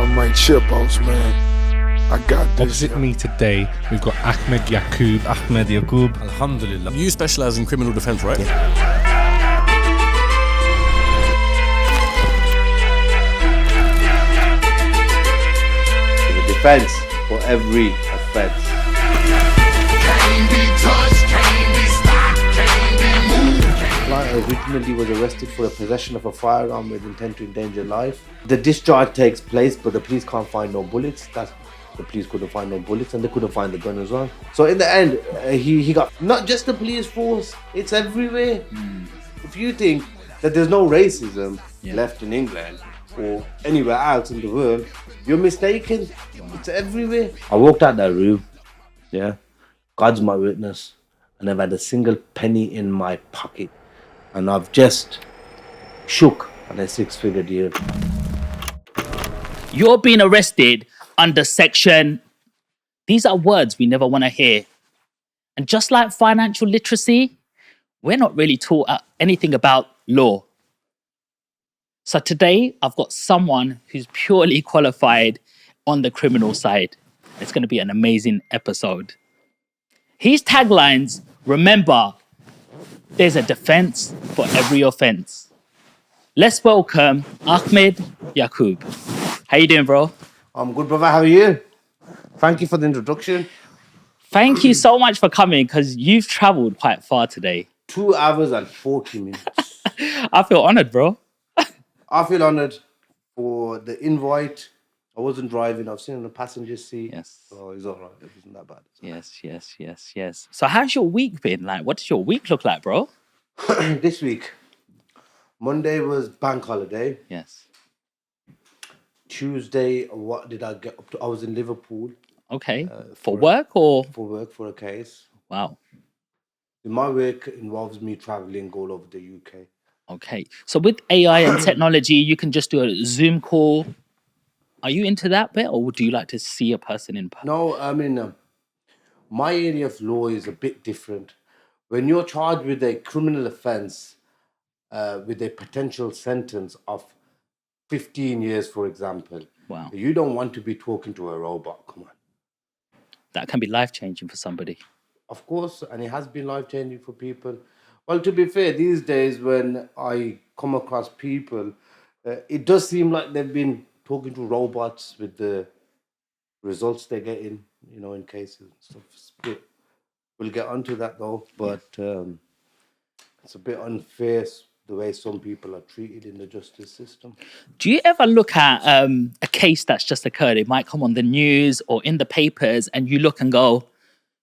I'm like Chipos, man. I got this. Opposite me today, we've got Akhmed Yakoob. Alhamdulillah. You specialise in criminal defence, right? There's a defence for every offence. Originally was arrested for a possession of a firearm with intent to endanger life. The discharge takes place, but the police can't find no bullets. The police couldn't find no bullets, and they couldn't find the gun as well. So in the end, he got not just the police force; it's everywhere. If you think that there's no racism left in England or anywhere else in the world, you're mistaken. It's everywhere. I walked out that room. Yeah, God's my witness, and I've had a single penny in my pocket. And I've just shook on a 6-figure deal. You're being arrested under section... These are words we never want to hear. And just like financial literacy, we're not really taught anything about law. So today, I've got someone who's purely qualified on the criminal side. It's going to be an amazing episode. His taglines, remember, there's a defense for every offense. Let's welcome Akhmed Yakoob. How you doing, bro? I'm good, brother. How are you? Thank you for the introduction. Thank you so much for coming, because you've traveled quite far today. 2 hours and 40 minutes. I feel honored, bro. I feel honored for the invite. I wasn't driving. I was sitting in the passenger seat. Yes. So it's all right. It wasn't that bad. Yes. So how's your week been? Like, what does your week look like, bro? This week, Monday was bank holiday. Yes. Tuesday, what did I get up to? I was in Liverpool. Okay. For work or? For work, for a case. Wow. My work involves me traveling all over the UK. Okay. So with AI and technology, you can just do a Zoom call. Are you into that bit, or do you like to see a person in person? No, I mean, my area of law is a bit different. When you're charged with a criminal offence, with a potential sentence of 15 years, for example, Wow. You don't want to be talking to a robot. Come on. That can be life-changing for somebody. Of course, and it has been life-changing for people. Well, to be fair, these days when I come across people, it does seem like they've been talking to robots with the results they're getting, in cases and stuff. It's a bit, we'll get onto that though, but it's a bit unfair the way some people are treated in the justice system. Do you ever look at a case that's just occurred? It might come on the news or in the papers, and you look and go,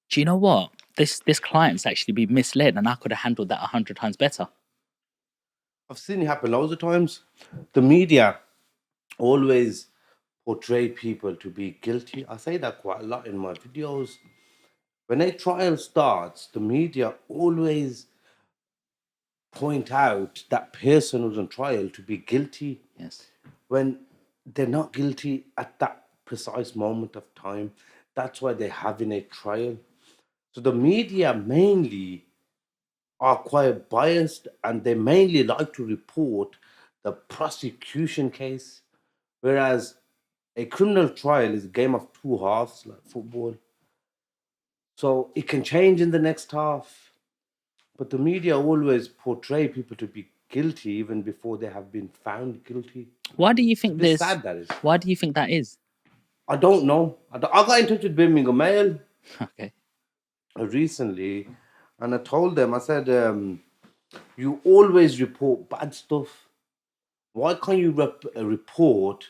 do you know what? This client's actually been misled, and I could have handled that 100 times better. I've seen it happen loads of times. The media always portray people to be guilty. I say that quite a lot in my videos. When a trial starts, the media always point out that person who's on trial to be guilty. Yes. When they're not guilty at that precise moment of time. That's why they're having a trial. So the media mainly are quite biased, and they mainly like to report the prosecution case, whereas a criminal trial is a game of two halves, like football. So it can change in the next half, but the media always portray people to be guilty even before they have been found guilty. Why do you think It's this? sad, that is. Why do you think that is? I don't know. I got in touch with Birmingham Mail Okay. recently, and I told them, I said, you always report bad stuff. Why can't you report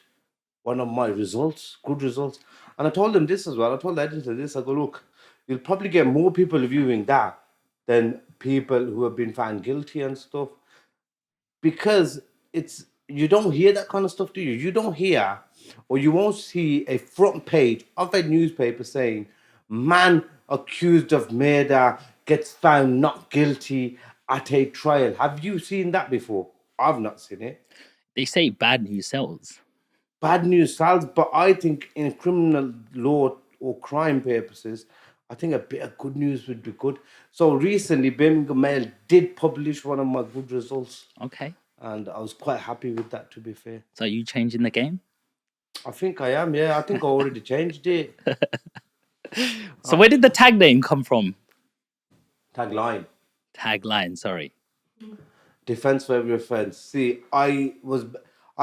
one of my results, good results? And I told them this as well. I told the editor this. I go, look, you'll probably get more people viewing that than people who have been found guilty and stuff. Because you don't hear that kind of stuff, do you? You don't hear, or you won't see a front page of a newspaper saying, man accused of murder gets found not guilty at a trial. Have you seen that before? I've not seen it. They say bad news sells. Bad news sells, but I think in criminal law or crime purposes, I think a bit of good news would be good. So recently, Birmingham Mail did publish one of my good results. Okay. And I was quite happy with that, to be fair. So are you changing the game? I think I am. Yeah, I think I already changed it. So where did the tag name come from? Tagline. Tagline, sorry. Defense for every offense. See, I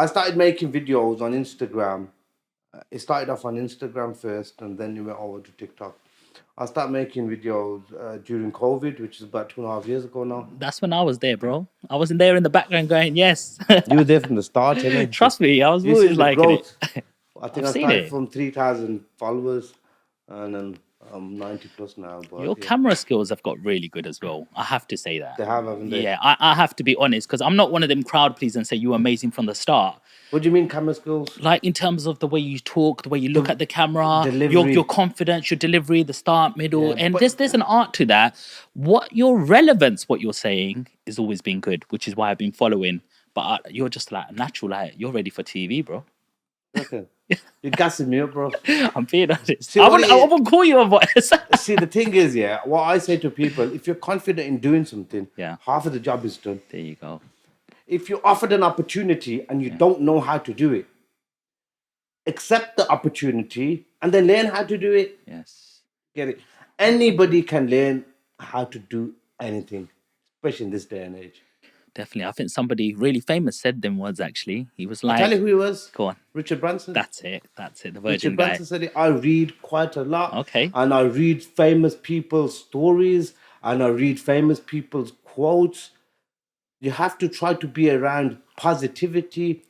started making videos on Instagram. It started off on Instagram first, and then it went over to TikTok. I started making videos during COVID, which is about 2.5 years ago now. That's when I was there, bro. I wasn't there in the background going, yes. You were there from the start, innit? Trust me, I was You always seen the liking it. growth. I think I've I seen started it. from 3,000 followers, and then I'm 90 plus now. But Your yeah, camera skills have got really good as well. I have to say that. they have, haven't they? Yeah, I have to be honest because I'm not one of them crowd pleasers and say you were amazing from the start. What do you mean, camera skills? Like in terms of the way you talk, the way you look at the camera, delivery. your confidence, your delivery, the start, middle, Yeah, and but- there's an art to that. What your relevance, what you're saying, has always been good, which is why I've been following. But you're just like a natural, like you're ready for TV, bro. Okay. You're gassing me up, bro. I'm being honest. See, I what wouldn't call you a voice. See, the thing is, yeah, what I say to people, if you're confident in doing something, Yeah. half of the job is done. There you go. If you're offered an opportunity and you don't know how to do it, accept the opportunity and then learn how to do it. Yes. Get it? Anybody can learn how to do anything, especially in this day and age. Definitely. I think somebody really famous said them words actually. He was I'll like, tell you who he was. go on. Richard Branson. That's it. The Virgin Richard guy. Branson said it. I read quite a lot. Okay. And I read famous people's stories and I read famous people's quotes. You have to try to be around positivity.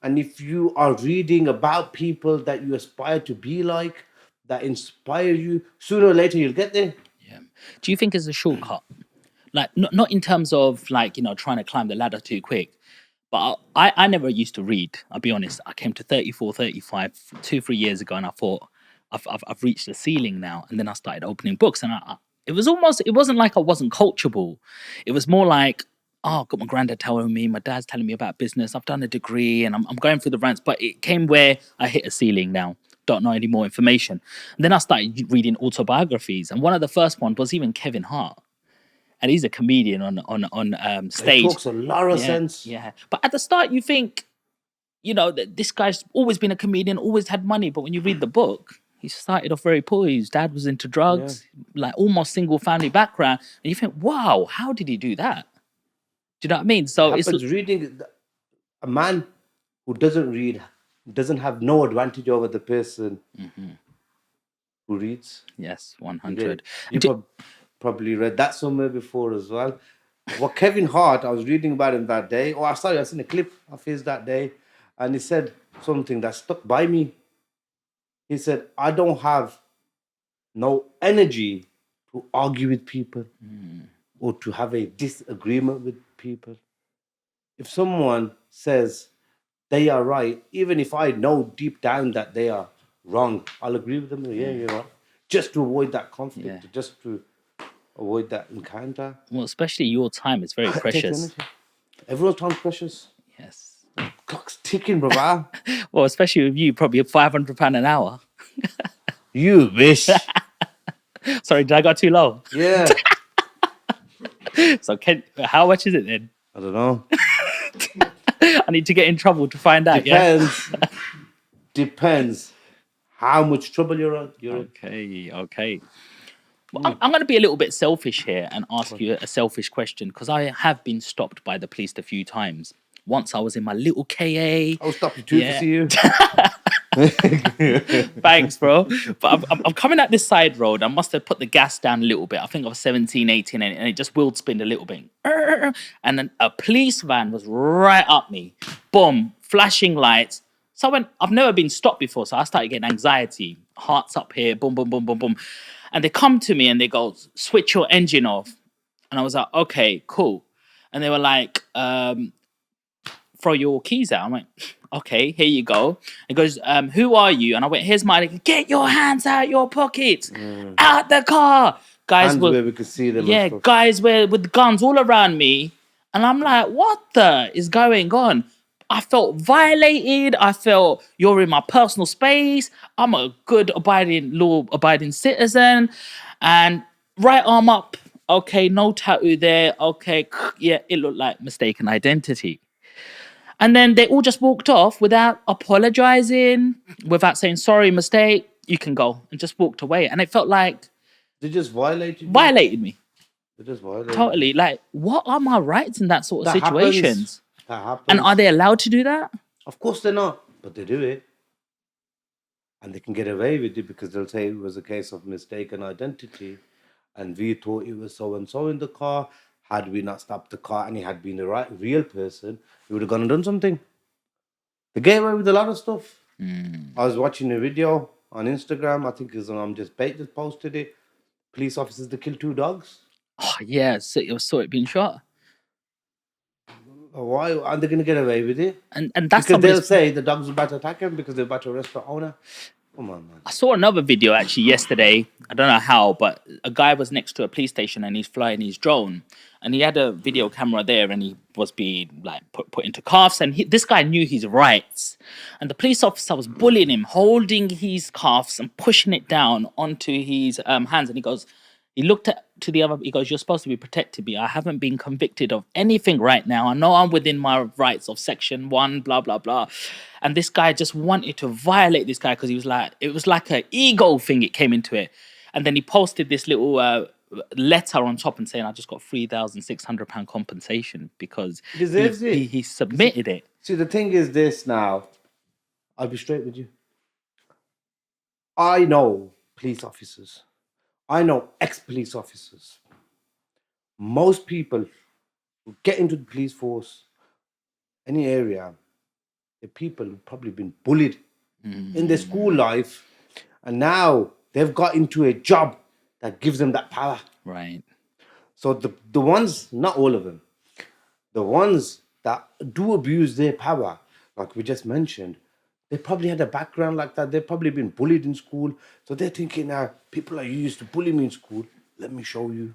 And if you are reading about people that you aspire to be like, that inspire you, sooner or later you'll get there. Yeah. Do you think it's a shortcut? Like, not in terms of like, trying to climb the ladder too quick. But I never used to read. I'll be honest. I came to 34, 35, 2-3 years ago, and I thought I've reached the ceiling now. And then I started opening books, and it wasn't like I wasn't coachable. It was more like, oh, I've got my granddad telling me, my dad's telling me about business. I've done a degree, and I'm going through the ranks. But it came where I hit a ceiling now. Don't know any more information. And then I started reading autobiographies, and one of the first ones was even Kevin Hart. And he's a comedian on stage. It talks a lot of sense. Yeah. But at the start, you think, that this guy's always been a comedian, always had money. But when you read the book, he started off very poor. His dad was into drugs, like almost single family background. And you think, wow, how did he do that? Do you know what I mean? So it's reading. A man who doesn't read doesn't have no advantage over the person who reads. yes, 100. You probably read that somewhere before as well. Well, Kevin Hart, I was reading about him that day. I seen a clip of his that day, and he said something that stuck by me. He said, I don't have no energy to argue with people or to have a disagreement with people. If someone says they are right, even if I know deep down that they are wrong, I'll agree with them. Yeah, you're right. Just to avoid that conflict, just to avoid that encounter. Well, especially your time is very precious. Everyone's time's precious. Yes. Clock's ticking, brother. Well, especially with you, probably £500 an hour. You wish. Sorry, did I go too low? Yeah. So, how much is it then? I don't know. I need to get in trouble to find out. Depends. Depends how much trouble you're in. Okay. Well, I'm going to be a little bit selfish here and ask you a selfish question because I have been stopped by the police a few times. Once I was in my little KA. I'll stop you too to see you. Thanks, bro. But I'm coming at this side road. I must have put the gas down a little bit. I think I was 17, 18, and it just wheel spinned a little bit. And then a police van was right up me. Boom, flashing lights. So I went, I've never been stopped before, so I started getting anxiety. Hearts up here, boom, boom, boom, boom, boom. And they come to me and they go, switch your engine off. And I was like, okay, cool. And they were like, throw your keys out. I'm like, okay, here you go. It goes, who are you? And I went, here's my, get your hands out your pockets, out the car. Guys Hands where we could see them. Yeah, guys were with guns all around me. And I'm like, what the is going on? I felt violated. I felt you're in my personal space. I'm a good law-abiding citizen. And right arm up. Okay, no tattoo there. Okay, yeah, it looked like mistaken identity. And then they all just walked off without apologizing, without saying, sorry, mistake, you can go, and just walked away. And it felt like They just violated you. violated me. They just violated you. Totally. Like, what are my rights in that sort of That situations? That happens. And are they allowed to do that? Of course they're not, but they do it. And they can get away with it because they'll say it was a case of mistaken identity and we thought it was so-and-so in the car. Had we not stopped the car and he had been a real person, he would have gone and done something. They get away with a lot of stuff. I was watching a video on Instagram, I think it's on Just Bait just posted it. Police officers that killed 2 dogs. Oh, yeah, so it saw it being shot. Why aren't they going to get away with it? And that's Because they'll somebody's... say the dogs were about to attack him because they're about to arrest the owner. Come on, man. I saw another video actually yesterday. I don't know how, but a guy was next to a police station and he's flying his drone, and he had a video camera there, and he was being like put into cuffs. And this guy knew his rights, and the police officer was bullying him, holding his cuffs and pushing it down onto his hands. And he looked to the other. He goes, "You're supposed to be protecting me. I haven't been convicted of anything right now. I know I'm within my rights of Section 1, blah blah blah." And this guy just wanted to violate this guy because he was like, it was like an ego thing. It came into it, and then he posted this little letter on top and saying, "I just got £3,600 compensation because Deserves it. he submitted it." See, the thing is this now. I'll be straight with you. I know police officers. I know ex-police officers. Most people who get into the police force, any area, the people who've probably been bullied in their school life, and now they've got into a job that gives them that power. Right. So the ones, not all of them, the ones that do abuse their power, like we just mentioned, they probably had a background like that. They've probably been bullied in school. So they're thinking, now, people are used to bully me in school. Let me show you,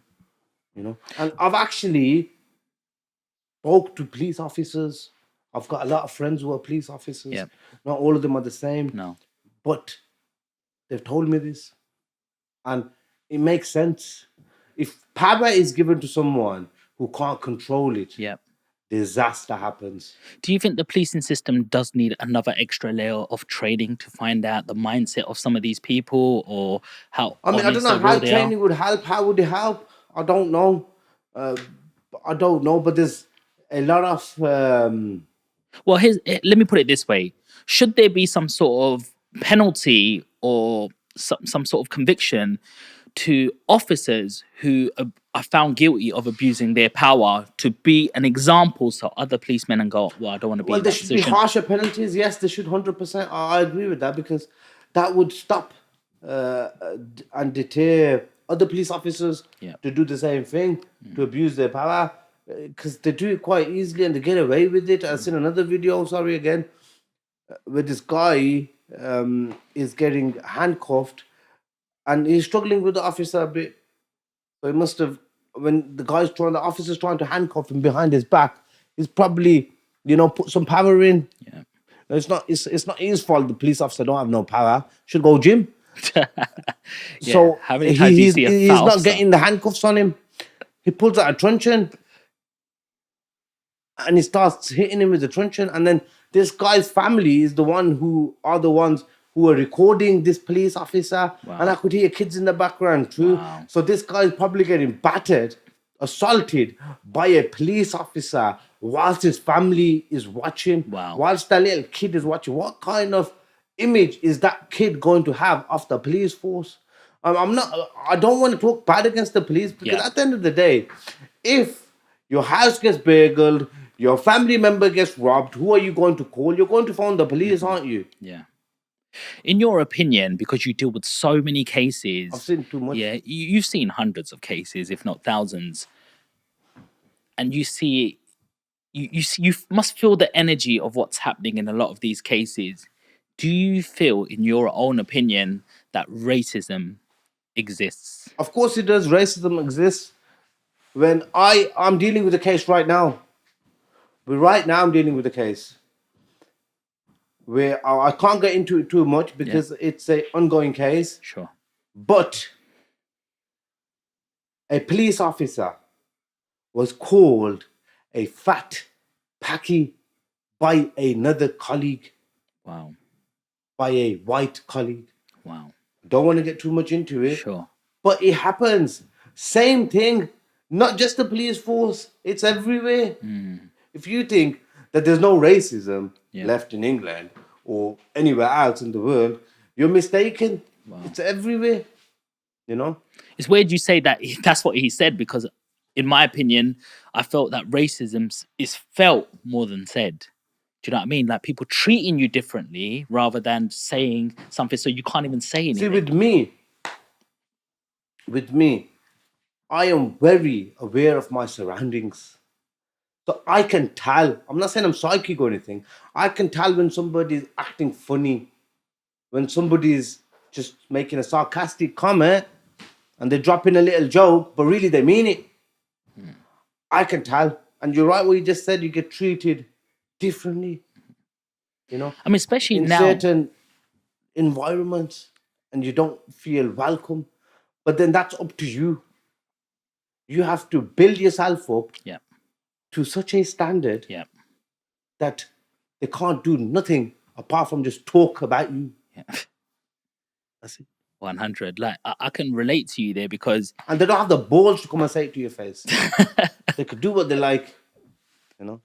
you know. And I've actually spoke to police officers. I've got a lot of friends who are police officers. Yep. Not all of them are the same. No. But they've told me this. And it makes sense. If power is given to someone who can't control it, Yep. disaster happens. Do you think the policing system does need another extra layer of training to find out the mindset of some of these people, or how? I mean, I don't know how training would help. How would it help? I don't know. But there's a lot of... Well, let me put it this way: should there be some sort of penalty or some sort of conviction to officers who are found guilty of abusing their power, to be an example so other policemen and go, well, I don't want to be in that there should position? be harsher penalties. Yes, there should 100%. I agree with that, because that would stop and deter other police officers to do the same thing, to abuse their power, because they do it quite easily and they get away with it. I've seen another video, where this guy is getting handcuffed and he's struggling with the officer a bit. So he must have, when the officer's trying to handcuff him behind his back, he's probably, put some power in. Yeah. It's not his fault the police officer don't have no power. Should go gym. So how many times do you see a he's foul not officer? getting the handcuffs on him. He pulls out a truncheon and he starts hitting him with the truncheon. And then this guy's family is the ones who are recording this police officer. Wow. And I could hear kids in the background too. Wow. So this guy is probably getting battered, assaulted by a police officer whilst his family is watching. Wow. Whilst that little kid is watching. What kind of image is that kid going to have of the police force? I don't want to talk bad against the police, because at the end of the day, if your house gets burgled, your family member gets robbed, who are you going to call? You're going to phone the police, aren't you? Yeah. In your opinion, because you deal with so many cases, I've seen too much. Yeah, you've seen hundreds of cases, if not thousands, and you see, you must feel the energy of what's happening in a lot of these cases. Do you feel, in your own opinion, that racism exists? Of course it does. Racism exists. When I'm dealing with a case right now. Right now I'm dealing with a case where I can't get into it too much because it's an ongoing case. Sure. But a police officer was called a fat, packy by another colleague, Wow. by a white colleague. Wow. Don't want to get too much into it. Sure. But it happens. Same thing. Not just the police force. It's everywhere. If you think that there's no racism Yeah. left in England or anywhere else in the world, you're mistaken. It's everywhere. You know? It's weird you say that. That's what he said, because in my opinion, I felt that racism is felt more than said. Do you know what I mean? Like people treating you differently rather than saying something, so you can't even say anything. See, with me, I am very aware of my surroundings. So I can tell, I'm not saying I'm psychic or anything, I can tell when somebody is acting funny, when somebody is just making a sarcastic comment and they're dropping a little joke, but really they mean it. I can tell. And you're right what you just said, you get treated differently. You know? I mean, especially in now. certain environments, and you don't feel welcome. But then that's up to you. You have to build yourself up Yeah. to such a standard Yeah. that they can't do nothing apart from just talk about you. Yeah. That's it. 100. Like I can relate to you there, because And they don't have the balls to come and say it to your face. They could do what they like, you know.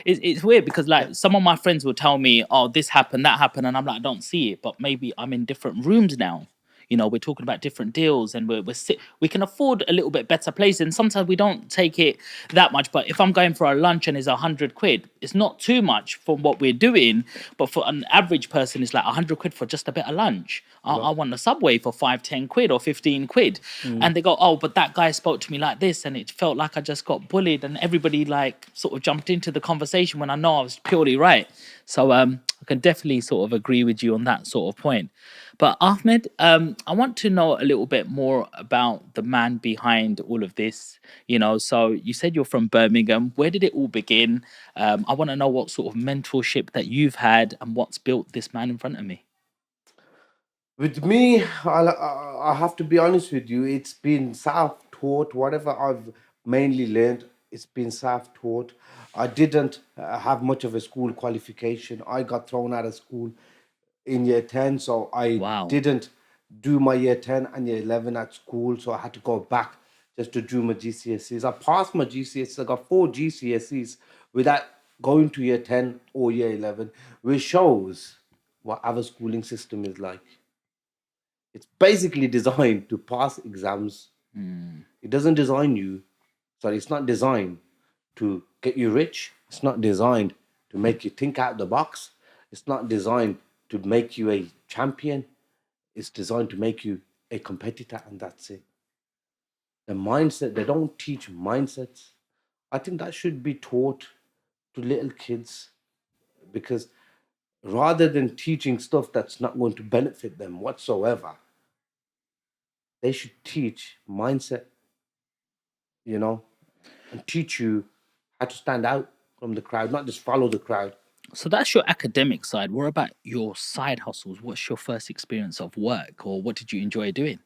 it's weird, because like some of my friends will tell me, oh, this happened, that happened, and I'm like, I don't see it, but maybe I'm in different rooms now. You know, we're talking about different deals, and we can afford a little bit better place, and sometimes we don't take it that much. But if I'm going for a lunch and it's 100 quid, it's not too much for what we're doing. But for an average person, it's like 100 quid for just a bit of lunch. I want a Subway for 5, 10 quid or 15 quid. And they go, oh, but that guy spoke to me like this, and it felt like I just got bullied, and everybody like sort of jumped into the conversation when I know I was purely right. So I can definitely sort of agree with you on that sort of point. But Ahmed, I want to know a little bit more about the man behind all of this. You know, so you said you're from Birmingham. Where did it all begin? I want to know what sort of mentorship that you've had and what's built this man in front of me. With me, I have to be honest with you, it's been self-taught. Whatever I've mainly learned, it's been self-taught. I didn't have much of a school qualification. I got thrown out of school in year 10, so I Wow. didn't do my year 10 and year 11 at school, so I had to go back just to do my GCSEs. I passed my GCSEs. I got 4 GCSEs without going to year 10 or year 11, which shows what our schooling system is like. It's basically designed to pass exams. It doesn't design you. Sorry, it's not designed to get you rich. It's not designed to make you think out the box. It's not designed to make you a champion. It's designed to make you a competitor, and that's it. The mindset, they don't teach mindsets. I think that should be taught to little kids, because rather than teaching stuff that's not going to benefit them whatsoever, they should teach mindset, you know, and teach you how to stand out from the crowd, not just follow the crowd. So that's your academic side. What about your side hustles? What's your first experience of work, or what did you enjoy doing?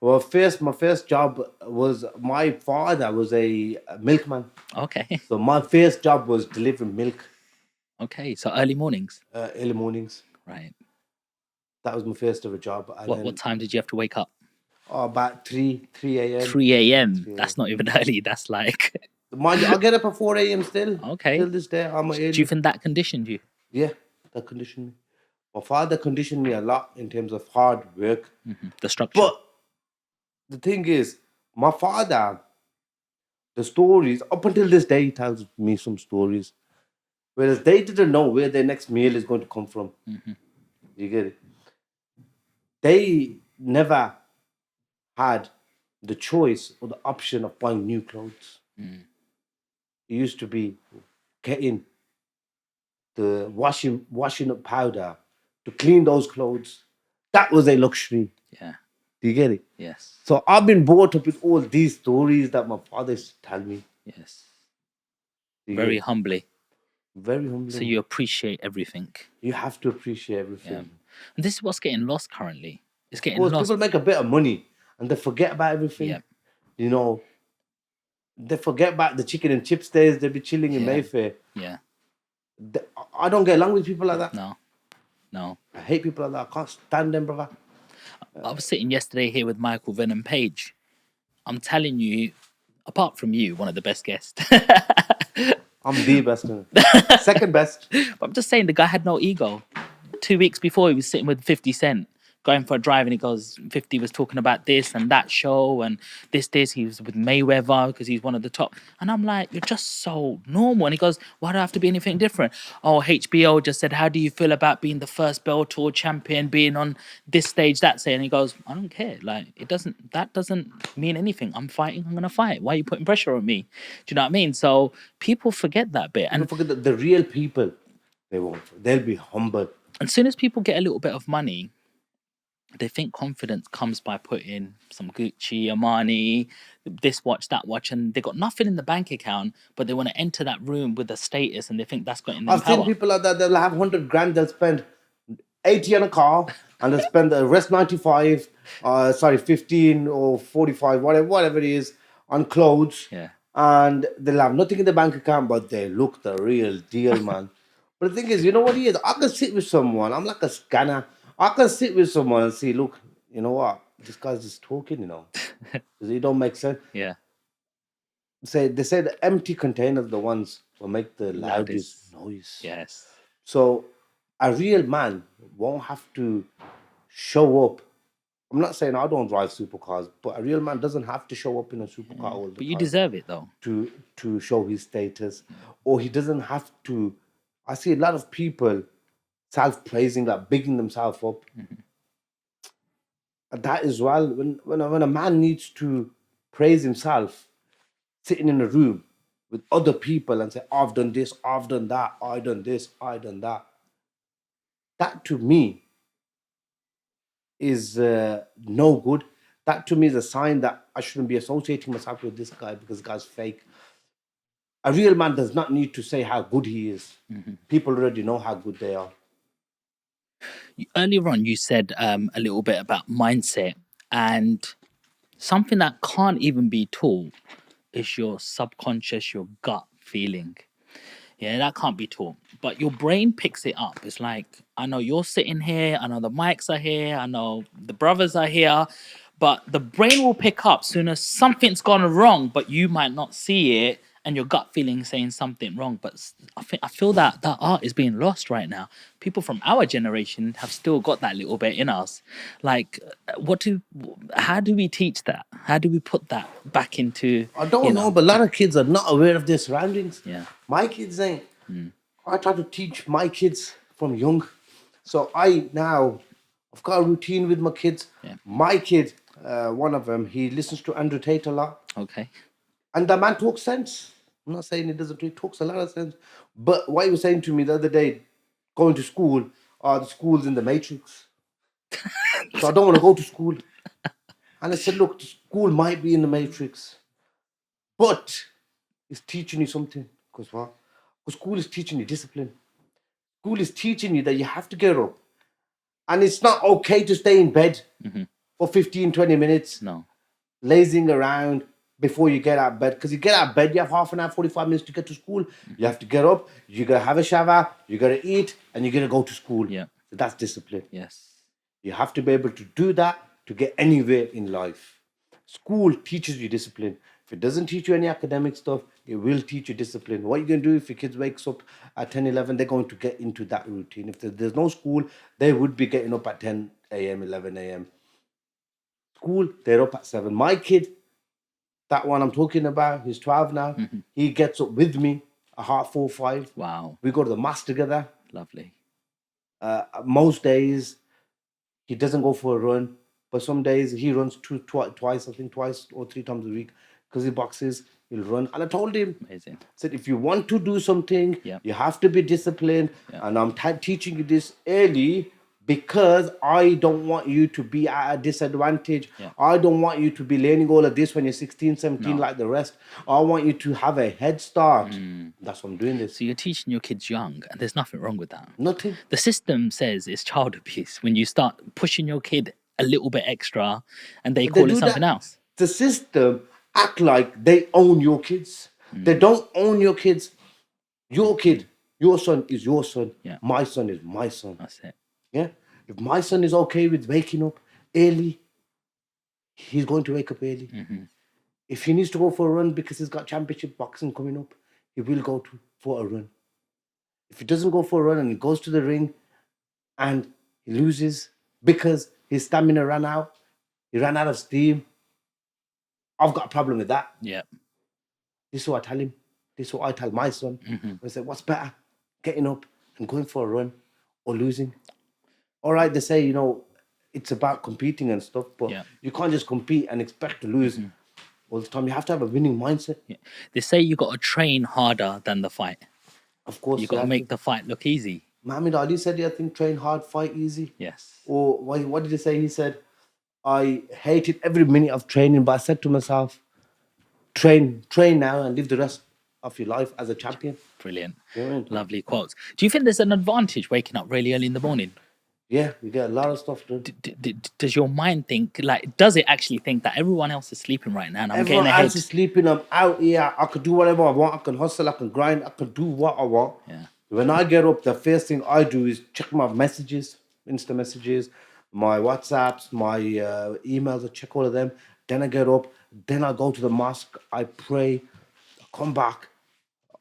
Well, my first job was, my father was a milkman. Okay. So my first job was delivering milk Okay. So early mornings. early mornings. Right. That was my first ever job. And What time did you have to wake up? About 3 a.m. 3 a.m. That's not even early. That's like. Mind you, I get up at 4 a.m. still. Okay. Till this day, I'm early. Do you think that conditioned you? Yeah, that conditioned me. My father conditioned me a lot in terms of hard work. The structure. But the thing is, my father, the stories, up until this day, he tells me some stories. Whereas they didn't know where their next meal is going to come from. You get it? They never had the choice or the option of buying new clothes. It used to be getting the washing up powder to clean those clothes. That was a luxury. Yeah. Do you get it? Yes. So I've been brought up with all these stories that my father used to tell me. Yes. Do you Very get it? humbly. Very humbling. So you appreciate everything. You have to appreciate everything. Yeah. And this is what's getting lost currently. It's getting Well, lost. people make a bit of money and they forget about everything. Yeah. You know, they forget about the chicken and chips days. They'll be chilling in Yeah. Mayfair. Yeah. I don't get along with people like that. No. I hate people like that. I can't stand them, brother. I was sitting yesterday here with Michael Venom Page. I'm telling you, apart from you, one of the best guests. I'm the best. Second best. But I'm just saying, the guy had no ego. 2 weeks before, he was sitting with 50 Cent, going for a drive, and he goes, 50 was talking about this and that show and this. He was with Mayweather because he's one of the top. And I'm like, you're just so normal. And he goes, why do I have to be anything different? Oh, HBO just said, how do you feel about being the first Bellator champion, being on this stage, that stage? And he goes, I don't care. Like, that doesn't mean anything. I'm fighting. I'm going to fight. Why are you putting pressure on me? Do you know what I mean? So people forget that bit. Don't And forget that the real people, they won't. They'll be humble. as soon as people get a little bit of money, they think confidence comes by putting some Gucci, Armani, this watch, that watch, and they got nothing in the bank account, but they want to enter that room with a status, and they think that's got in them I've seen power. people like that. They'll have 100 grand. They'll spend 80 on a car, and they'll spend the rest 95, 15 or 45, whatever it is, on clothes. Yeah. And they'll have nothing in the bank account, but they look the real deal, man. But the thing is, you know what it is? I can sit with someone. I'm like a scanner. I can sit with someone and see, look, you know what? This guy's just talking, you know. Because it don't make sense. Yeah. They say the empty containers, the ones will make the loudest noise. Yes. So a real man won't have to show up. I'm not saying I don't drive supercars, but a real man doesn't have to show up in a supercar all the But you time deserve it, though. to show his status, or he doesn't have to. I see a lot of people self-praising, like bigging themselves up. And that as well, when a man needs to praise himself, sitting in a room with other people and say, I've done this, I've done that, I've done this, I've done that. That to me is no good. That to me is a sign that I shouldn't be associating myself with this guy because the guy's fake. A real man does not need to say how good he is. People already know how good they are. Earlier on, you said a little bit about mindset, and something that can't even be taught is your subconscious, your gut feeling. Yeah, that can't be taught. But your brain picks it up. It's like, I know you're sitting here, I know the mics are here, I know the brothers are here, but the brain will pick up soon as something's gone wrong, but you might not see it, and your gut feeling is saying something wrong. But I feel that art is being lost right now. People from our generation have still got that little bit in us. Like, how do we teach that? How do we put that back into? I don't know, but a lot of kids are not aware of their surroundings. Yeah. My kids ain't. I try to teach my kids from young. So I've got a routine with my kids. Yeah. My kid, one of them, he listens to Andrew Tate a lot. Okay. And the man talks sense. I'm not saying he doesn't, he talks a lot of sense. But what he was saying to me the other day, going to school, the school's in the Matrix. So I don't want to go to school. And I said, look, the school might be in the Matrix, but it's teaching you something. Because what? Because school is teaching you discipline. School is teaching you that you have to get up. And it's not okay to stay in bed for 15, 20 minutes. No. Lazing around before you get out of bed. Because you get out of bed, you have half an hour, 45 minutes to get to school. You have to get up, you got to have a shower, you got to eat, and you got to go to school. Yeah. So that's discipline. Yes. You have to be able to do that to get anywhere in life. School teaches you discipline. If it doesn't teach you any academic stuff, it will teach you discipline. What you're going to do if your kids wakes up at 10, 11, they're going to get into that routine. If there's no school, they would be getting up at 10 a.m., 11 a.m. School, they're up at 7. My kid, that one I'm talking about, he's 12 now. He gets up with me at 4:30. Wow. We go to the mosque together. Lovely. Most days, he doesn't go for a run. But some days he runs twice or 3 times a week because he boxes, he'll run. And I told him, Amazing. I said, if you want to do something, Yeah. you have to be disciplined. Yeah. And I'm teaching you this early because I don't want you to be at a disadvantage. Yeah. I don't want you to be learning all of this when you're 16, 17 No. like the rest. I want you to have a head start. That's why I'm doing this. So you're teaching your kids young, and there's nothing wrong with that. Nothing. The system says it's child abuse when you start pushing your kid a little bit extra and they call it do something that. else. The system act like they own your kids. They don't own your kids. Your kid, Your son is your son. Yeah. My son is my son. That's it. Yeah. If my son is okay with waking up early, he's going to wake up early. If he needs to go for a run because he's got championship boxing coming up, he will go for a run. If he doesn't go for a run and he goes to the ring and he loses because his stamina ran out, he ran out of steam, I've got a problem with that. Yeah. This is what I tell him. This is what I tell my son. I say, what's better, getting up and going for a run or losing? All right, they say, you know, it's about competing and stuff, but Yeah. you can't just compete and expect to lose all the time. You have to have a winning mindset. Yeah. They say you got to train harder than the fight. Of course, You got to have make the fight look easy. Muhammad Ali said, I think, train hard, fight easy. Yes. Or what did he say? He said, I hated every minute of training, but I said to myself, train now and live the rest of your life as a champion. Brilliant. Yeah. Lovely quotes. Do you think there's an advantage waking up really early in the morning? Yeah, you get a lot of stuff done. Does your mind think, like, does it actually think that everyone else is sleeping right now and I'm Everyone getting ahead? else is sleeping. I'm out here. I could do whatever I want. I can hustle. I can grind. I can do what I want. Yeah. When I get up, the first thing I do is check my messages, Insta messages, my WhatsApps, my emails. I check all of them. Then I get up. Then I go to the mosque. I pray. I come back.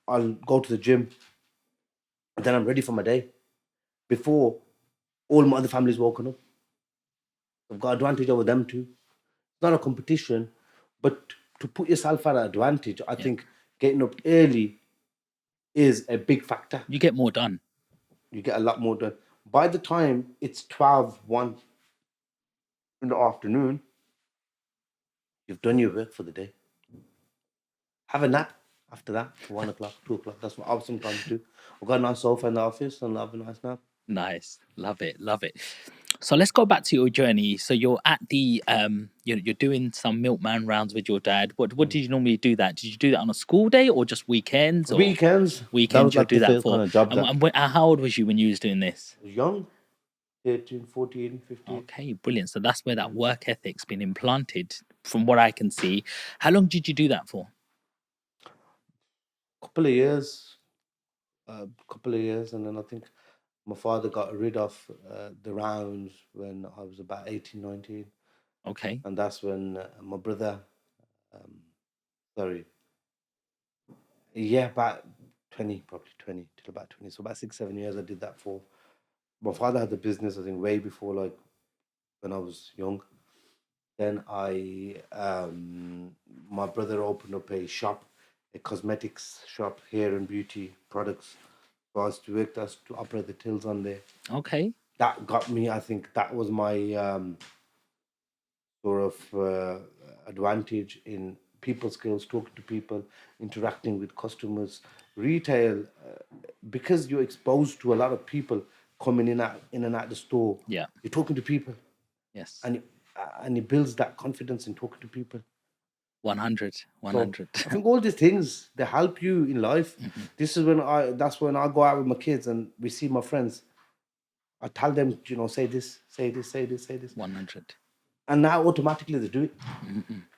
I'll go to the gym. And then I'm ready for my day. Before all my other family's woken up. I've got advantage over them too. It's not a competition, but to put yourself at an advantage, I think getting up early is a big factor. You get more done. You get a lot more done. By the time it's 12:01 in the afternoon, you've done your work for the day. Have a nap after that, 1 o'clock, 2 o'clock. That's what I sometimes do. I've got a nice sofa in the office and I'll have a nice nap. Nice. Love it. Love it. So let's go back to your journey. So you're at the you're doing some milkman rounds with your dad. What did you normally do that? Did you do that on a school day or just weekends? Or Weekends. Weekends That was you'll like do the that first for. kind of job that- And how old was you when you was doing this? Young, 13, 14, 15. Okay, brilliant. So that's where that work ethic's been implanted from what I can see. How long did you do that for? Couple of years, and then I think my father got rid of the rounds when I was about 18, 19. Okay. And that's when my brother, about 20, probably 20, till about 20. So about 6, 7 years I did that for. My father had the business, I think, way before, like, when I was young. Then my brother opened up a shop, a cosmetics shop, hair and beauty products. So I was to operate the tills on there. Okay. That got me, I think that was my advantage in people skills, talking to people, interacting with customers. Retail, because you're exposed to a lot of people coming in and out the store. Yeah. You're talking to people. Yes. And it builds that confidence in talking to people. 100. I think all these things, they help you in life. This is that's when I go out with my kids and we see my friends. I tell them, say this, say this, say this, say this. 100. And now automatically they do it.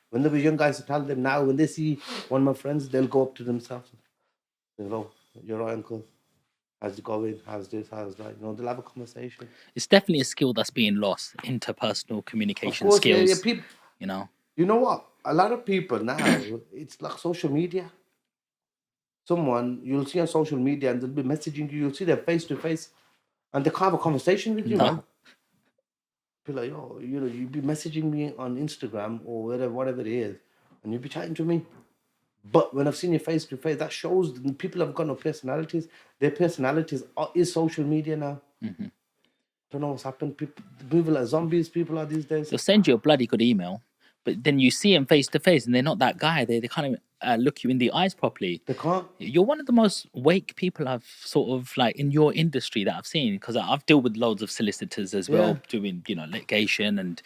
When they were young guys, I tell them now, when they see one of my friends, they'll go up to themselves. You're right, uncle. How's it going? How's this? How's that? They'll have a conversation. It's definitely a skill that's being lost. Interpersonal communication Of course, skills. People, you know. You know what? A lot of people now, it's like social media. Someone you'll see on social media and they'll be messaging you. You'll see them face to face, and they can't have a conversation with you, man. Be like, you'd be messaging me on Instagram or whatever it is, and you'd be chatting to me. But when I've seen you face to face, that shows that people have got no personalities. Their personalities is social media now. Don't know what's happened. People moving like zombies. People are these days. They'll send you a bloody good email, but then you see them face to face, and they're not that guy. They kind of look you in the eyes properly. They can't. You're one of the most awake people I've sort of like in your industry that I've seen, because I've dealt with loads of solicitors as well, doing litigation, and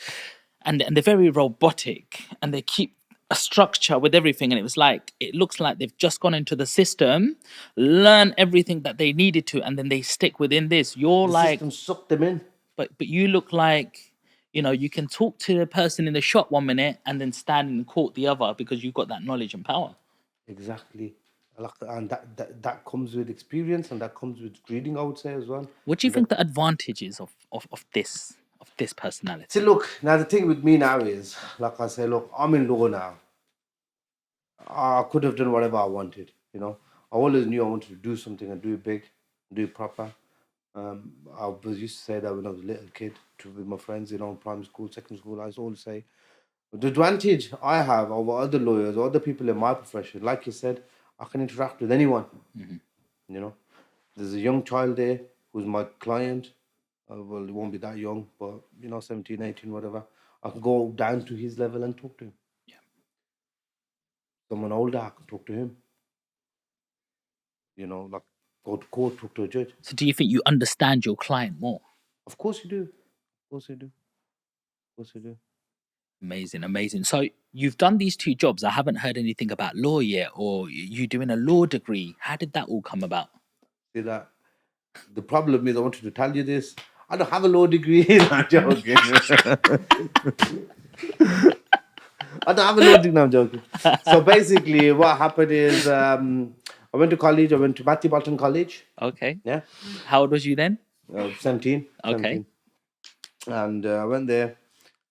they're very robotic, and they keep a structure with everything, and it looks like they've just gone into the system, learn everything that they needed to, and then they stick within this. You're the system sucked them in. But you look like, you can talk to the person in the shop 1 minute and then stand in court the other, because you've got that knowledge and power. Exactly. And that comes with experience, and that comes with reading, I would say, as well. What do you think the advantage is of this personality? See, look, now the thing with me now is, like I say, look, I'm in law now. I could have done whatever I wanted, you know. I always knew I wanted to do something and do it big, do it proper. I was used to say that when I was a little kid with my friends, you know, in primary school, secondary school. I used to always say, the advantage I have over other lawyers or other people in my profession, like you said, I can interact with anyone. You know, there's a young child there who's my client. Well, he won't be that young, but, you know, 17, 18, whatever. I can go down to his level and talk to him. Someone older, I can talk to him. You know, like go to court, talk to a judge. So do you think you understand your client more? Of course you do. Of course you do. Of course you do. Amazing. So you've done these two jobs. I haven't heard anything about law yet, or you doing a law degree. How did that all come about? See that? The problem is, I wanted to tell you this. I don't have a law degree. No, I'm joking. I don't have a law degree. No, I'm joking. So basically, what happened is, I went to college. I went to Matthew Bolton College. Okay. Yeah. How old was you then? 17. Okay. 17. And I went there.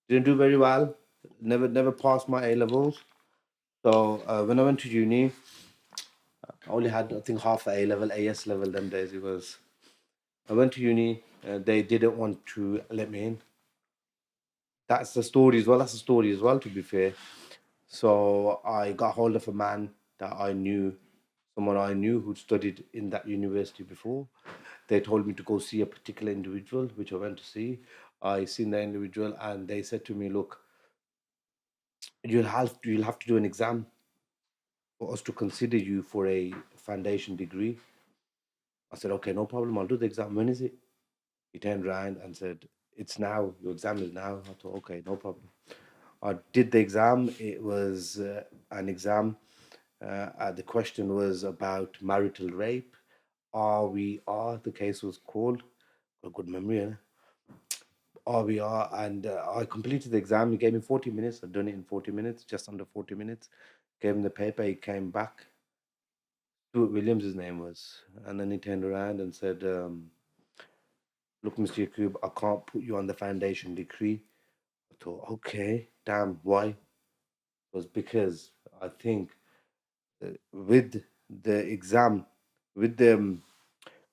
Didn't do very well. Never passed my A levels. So when I went to uni, I only had, I think, half A level, AS level. Them days it was. I went to uni. They didn't want to let me in. That's the story as well. That's the story as well, to be fair. So I got hold of a man that I knew, someone I knew who'd studied in that university before. They told me to go see a particular individual, which I went to see. I seen the individual, and they said to me, "Look, you'll have to do an exam for us to consider you for a foundation degree." I said, "Okay, no problem. I'll do the exam. When is it?" He turned around and said, "It's now. Your exam is now." I thought, "Okay, no problem." I did the exam. It was an exam. The question was about marital rape. RVR, the case was called. Got a good memory, eh? RVR, and I completed the exam. He gave me 40 minutes. I'd done it in 40 minutes, just under 40 minutes. Gave him the paper. He came back. Stuart Williams, his name was. And then he turned around and said, "Look, Mr. Yakoob, I can't put you on the foundation degree." I thought, okay, damn, why? It was because I think with the exam, with the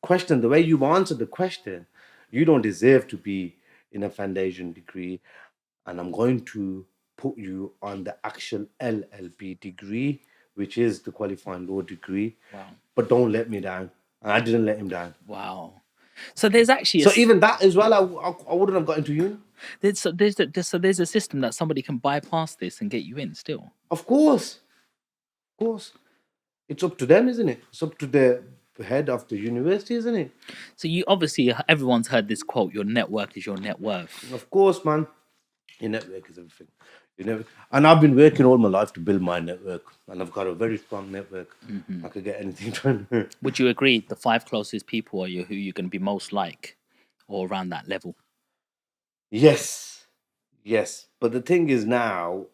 question, the way you answered the question, you don't deserve to be in a foundation degree, and I'm going to put you on the actual LLB degree, which is the qualifying law degree. Wow. But don't let me down. And I didn't let him down. Wow. So there's actually So even that as well, I wouldn't have got into uni. there's a system that somebody can bypass this and get you in still. Of course. Of course. It's up to them, isn't it? It's up to the head of the university, isn't it? So you obviously, everyone's heard this quote: "Your network is your net worth." Of course, man. Your network is everything. And I've been working all my life to build my network, and I've got a very strong network. I could get anything done. Would you agree the 5 closest people are who you're going to be most like, or around that level? Yes. But the thing is, now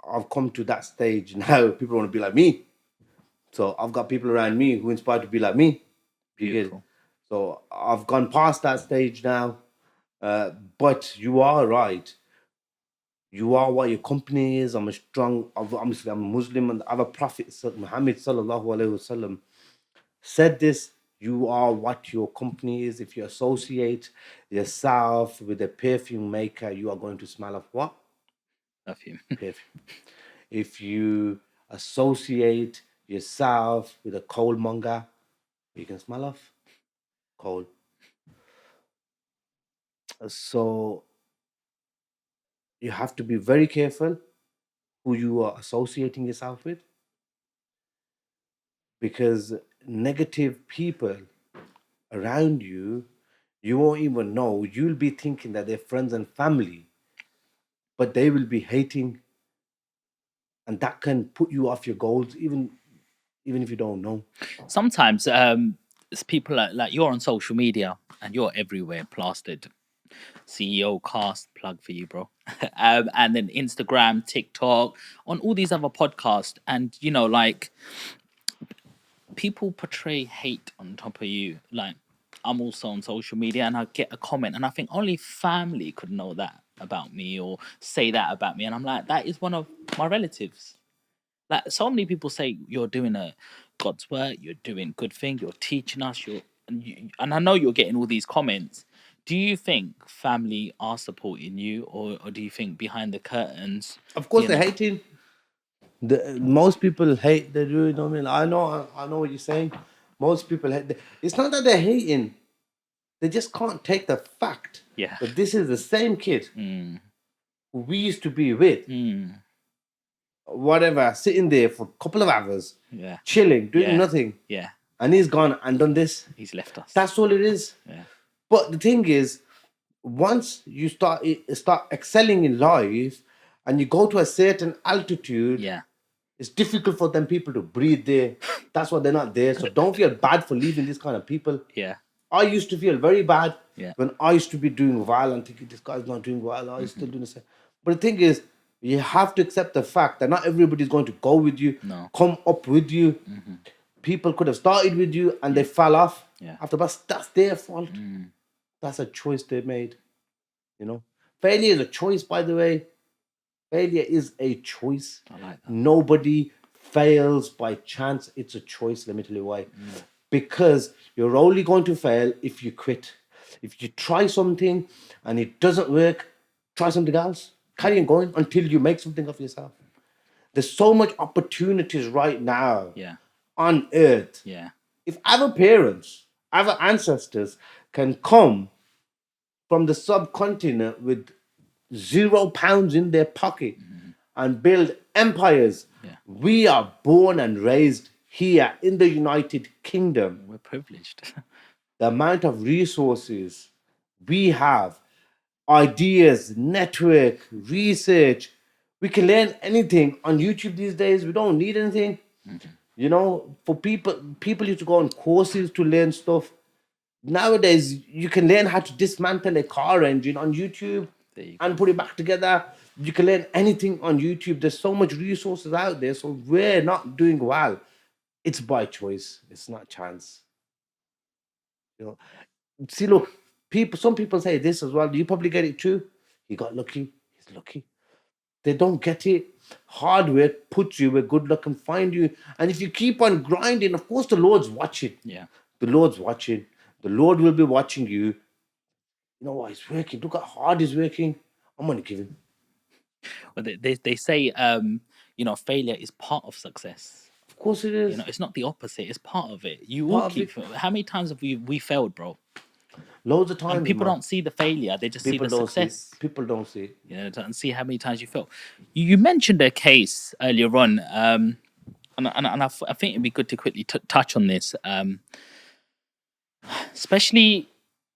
I've come to that stage now. People want to be like me. So I've got people around me who inspire to be like me. Beautiful. So I've gone past that stage now. But you are right. You are what your company is. I'm obviously I'm a Muslim, and our Prophet Muhammad sallallahu alaihi wasallam said this: you are what your company is. If you associate yourself with a perfume maker, you are going to smell of what? Perfume. Perfume. If you associate yourself with a coal monger, you can smell of coal. So you have to be very careful who you are associating yourself with, because negative people around you, you won't even know. You'll be thinking that they're friends and family, but they will be hating, and that can put you off your goals, even if you don't know. Sometimes it's people like you're on social media and you're everywhere, plastered. CEO cast plug for you, bro. And then Instagram, TikTok, on all these other podcasts, and like people portray hate on top of you. Like, I'm also on social media and I get a comment, and I think only family could know that about me or say that about me. And I'm like, that is one of my relatives. Like, so many people say you're doing a God's work, you're doing good thing, you're teaching us, and I know you're getting all these comments. Do you think family are supporting you, or do you think behind the curtains, Of course, you they're know? hating. Most people hate. They do. You know what I mean? I know what you're saying. Most people hate. It's not that they're hating. They just can't take the fact Yeah. that this is the same kid Mm, who we used to be with, mm, whatever, sitting there for a couple of hours, yeah. chilling, doing Yeah. nothing, Yeah. and he's gone and done this. He's left us. That's all it is. Yeah. But the thing is, once you start excelling in life, and you go to a certain altitude, Yeah. it's difficult for them people to breathe there. That's why they're not there. So don't feel bad for leaving these kind of people. Yeah. I used to feel very bad Yeah. when I used to be doing well and thinking this guy's not doing well. I'm still doing the same. But the thing is, you have to accept the fact that not everybody's going to go with you, No. come up with you. People could have started with you and they fell off. Yeah. After that's their fault. That's a choice they made. You know, failure is a choice, by the way. Failure is a choice. I like that. Nobody fails by chance. It's a choice. Let me tell you why. Because you're only going to fail if you quit. If you try something and it doesn't work, try something else. Carry on going until you make something of yourself. There's so much opportunities right now Yeah. on earth. Yeah. If our parents, our ancestors can come from the subcontinent with £0 in their pocket and build empires, Yeah. we are born and raised here in the United Kingdom. We're privileged. The amount of resources we have, ideas, network, research, we can learn anything on YouTube these days. We don't need anything. You know, for people used to go on courses to learn stuff. Nowadays, you can learn how to dismantle a car engine on YouTube There you and put it back together. You can learn anything on YouTube. There's so much resources out there. So we're not doing well. It's by choice. It's not chance. You know. See, look, some people say this as well. You probably get it too. He got lucky. He's lucky. They don't get it. Hard work puts you where good luck can find you. And if you keep on grinding, of course the Lord's watching. Yeah. The Lord's watching. The Lord will be watching you. You know what? He's working. Look how hard he's working. I'm going to give him. Well, they say, failure is part of success. Of course it is. You know, it's not the opposite. It's part of it. You Part all of keep. it. How many times have we failed, bro? Loads of times. And people man. don't see the failure; they just People see the don't success. see it. People don't see it. You know, don't see how many times you fail. You mentioned a case earlier on, and I think it'd be good to quickly touch on this, especially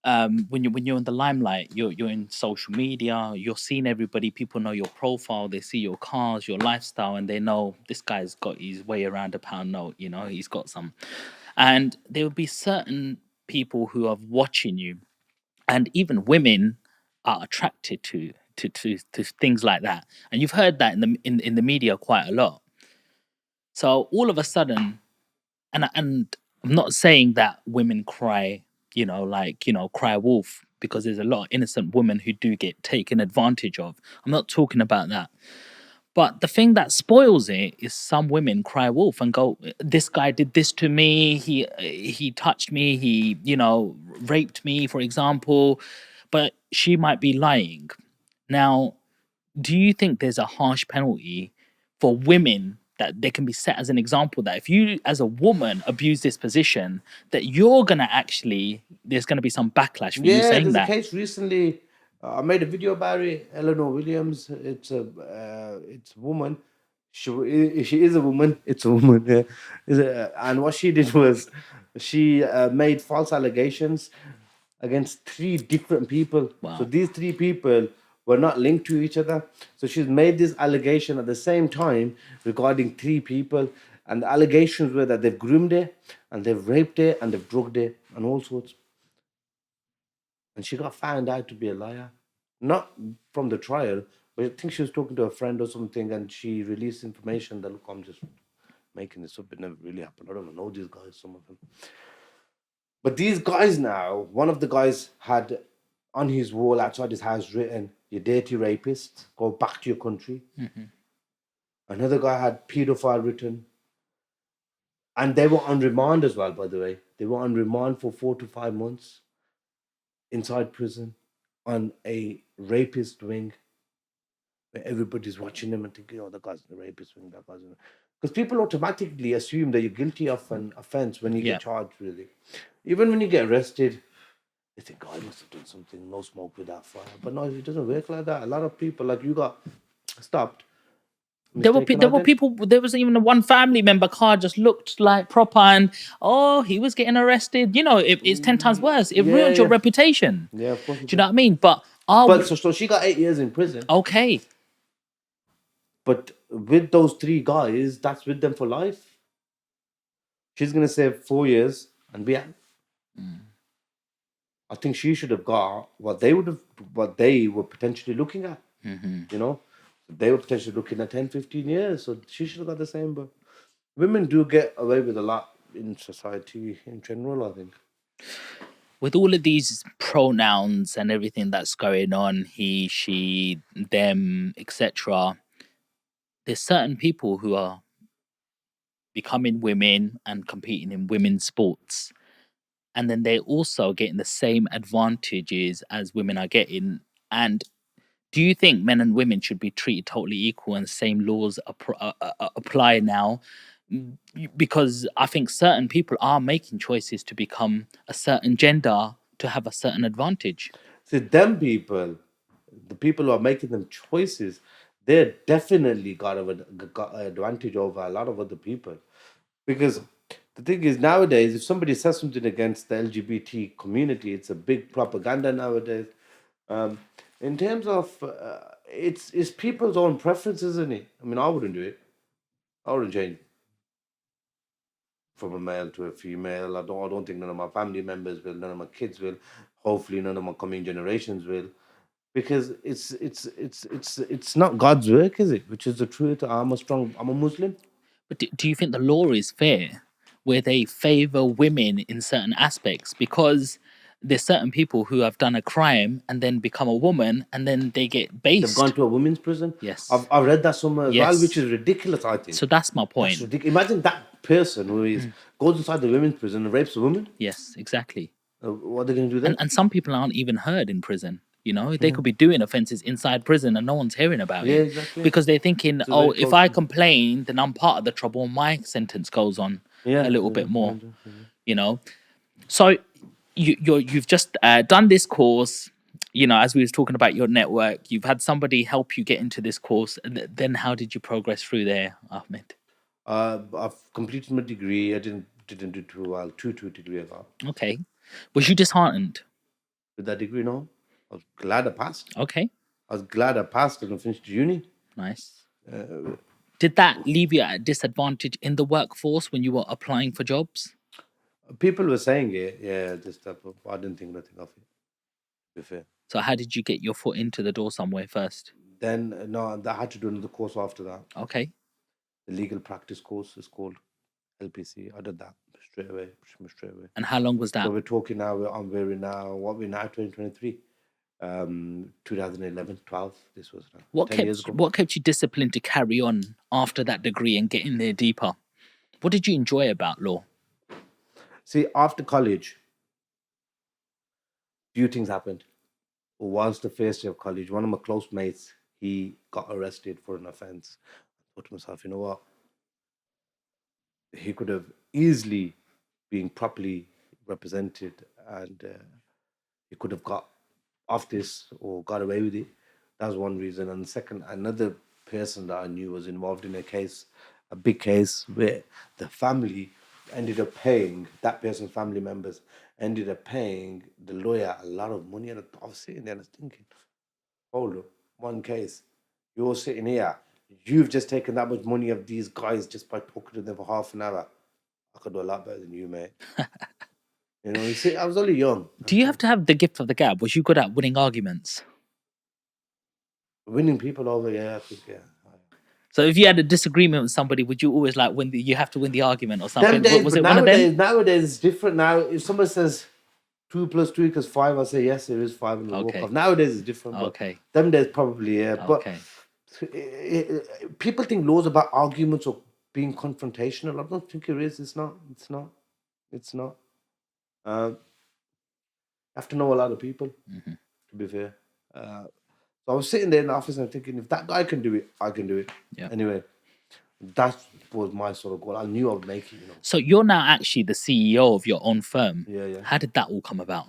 when you're in the limelight. You're in social media. You're seeing everybody. People know your profile. They see your cars, your lifestyle, and they know this guy's got his way around a pound note. You know, he's got some. And there will be certain people who are watching you, and even women are attracted to things like that. And you've heard that in the media quite a lot. So all of a sudden, and I'm not saying that women cry, cry wolf, because there's a lot of innocent women who do get taken advantage of. I'm not talking about that. But the thing that spoils it is some women cry wolf and go, "This guy did this to me. He touched me. He raped me, for example." But she might be lying. Now, do you think there's a harsh penalty for women that they can be set as an example that if you, as a woman, abuse this position, that there's gonna be some backlash for you saying There's that? a case recently. I made a video about it. Eleanor Williams. It's a woman. She is a woman. It's a woman. Yeah. And what she did was she made false allegations against 3 different people. Wow. So these 3 people were not linked to each other. So she's made this allegation at the same time regarding 3 people. And the allegations were that they've groomed her and they've raped her and they've drugged her and all sorts. And she got found out to be a liar. Not from the trial, but I think she was talking to a friend or something and she released information that, look, I'm just making this up. It never really happened. I don't know these guys, some of them. But these guys now, one of the guys had on his wall outside his house written, "You dirty rapist, go back to your country." Another guy had paedophile written. And they were on remand as well, by the way. They were on remand for 4 to 5 months inside prison on a rapist wing where everybody's watching them and thinking, oh, that guy's in the rapist wing, that guy's in the... Because people automatically assume that you're guilty of an offense when you get charged, really. Even when you get arrested, they think, oh, I must have done something, no smoke without fire. But no, it doesn't work like that. A lot of people, like you got stopped. There were people. There was even one family member car just looked like proper, and he was getting arrested. You know, it's 10 times worse. It ruined your reputation. Yeah, of course. Do you know what I mean? But so she got 8 years in prison. Okay. But with those 3 guys, that's with them for life. She's gonna serve 4 years and be out. I think she should have got what they were potentially looking at. You know. They were potentially looking at 10, 15 years, so she should have got the same. But women do get away with a lot in society in general, I think. With all of these pronouns and everything that's going on, he, she, them, etc., there's certain people who are becoming women and competing in women's sports. And then they're also getting the same advantages as women are getting. And do you think men and women should be treated totally equal and the same laws apply now? Because I think certain people are making choices to become a certain gender to have a certain advantage. See, them people, the people who are making them choices, they're definitely got an advantage over a lot of other people. Because the thing is, nowadays, if somebody says something against the LGBT community, it's a big propaganda nowadays. In terms of, it's people's own preferences, isn't it? I mean, I wouldn't do it. I wouldn't change from a male to a female. I don't think none of my family members will, none of my kids will. Hopefully, none of my coming generations will, because it's not God's work, is it? Which is the truth. I'm a Muslim. But do you think the law is fair, where they favor women in certain aspects? Because there's certain people who have done a crime and then become a woman and then they get based. They've gone to a women's prison. Yes. I've read that somewhere as well, which is ridiculous, I think. So that's my point. That's ridiculous. Imagine that person who goes inside the women's prison and rapes a woman. Yes, exactly. What are they going to do then? And some people aren't even heard in prison. You know, they could be doing offences inside prison and no one's hearing about it. Exactly. Because they're thinking, if I complain, then I'm part of the trouble and my sentence goes on a little bit more. You know? So you've just done this course, you know, as we was talking about your network, you've had somebody help you get into this course. And then how did you progress through there, Ahmed? I've completed my degree. I didn't do too well. Two degree I got. Okay. Was you disheartened? With that degree, no. I was glad I passed. Okay. I was glad I passed and I finished uni. Nice. Did that leave you at a disadvantage in the workforce when you were applying for jobs? People were saying it, this stuff, but I didn't think nothing of it, to be fair. So how did you get your foot into the door somewhere first? Then, no, I had to do another course after that. Okay. The legal practice course is called LPC. I did that straight away. And how long was that? So we're talking now, we're now 2023. 2011, 12. This was 10 years ago. What kept you disciplined to carry on after that degree and get in there deeper? What did you enjoy about law? See, after college, few things happened. Whilst the first year of college, one of my close mates, he got arrested for an offence. I thought to myself, you know what? He could have easily been properly represented and he could have got off this or got away with it. That was one reason. And second, another person that I knew was involved in a big case where the family ended up paying, that person's family members ended up paying the lawyer a lot of money. And I was sitting there and I was thinking, hold up, one case, you're sitting here, you've just taken that much money of these guys just by talking to them for half an hour. I could do a lot better than you, mate. You know, you see, I was only young. Do you have to have the gift of the gab? Was you good at winning arguments? Winning people over, yeah, I think, yeah. So if you had a disagreement with somebody, would you always like win? You have to win the argument or something. Them days, Was but it one of them? nowadays it's different. Now, if someone says 2 + 2 = 5, I say yes, it is 5, and we'll walk Okay. off. Nowadays it's different. But Okay. them days probably yeah. Okay. But people think laws about arguments or being confrontational. I don't think it is. It's not. It's not. It's not. You have to know a lot of people. To be fair. So I was sitting there in the office and thinking, if that guy can do it, I can do it. Yeah. Anyway, that was my sort of goal. I knew I would make it. So you're now actually the CEO of your own firm. Yeah. How did that all come about?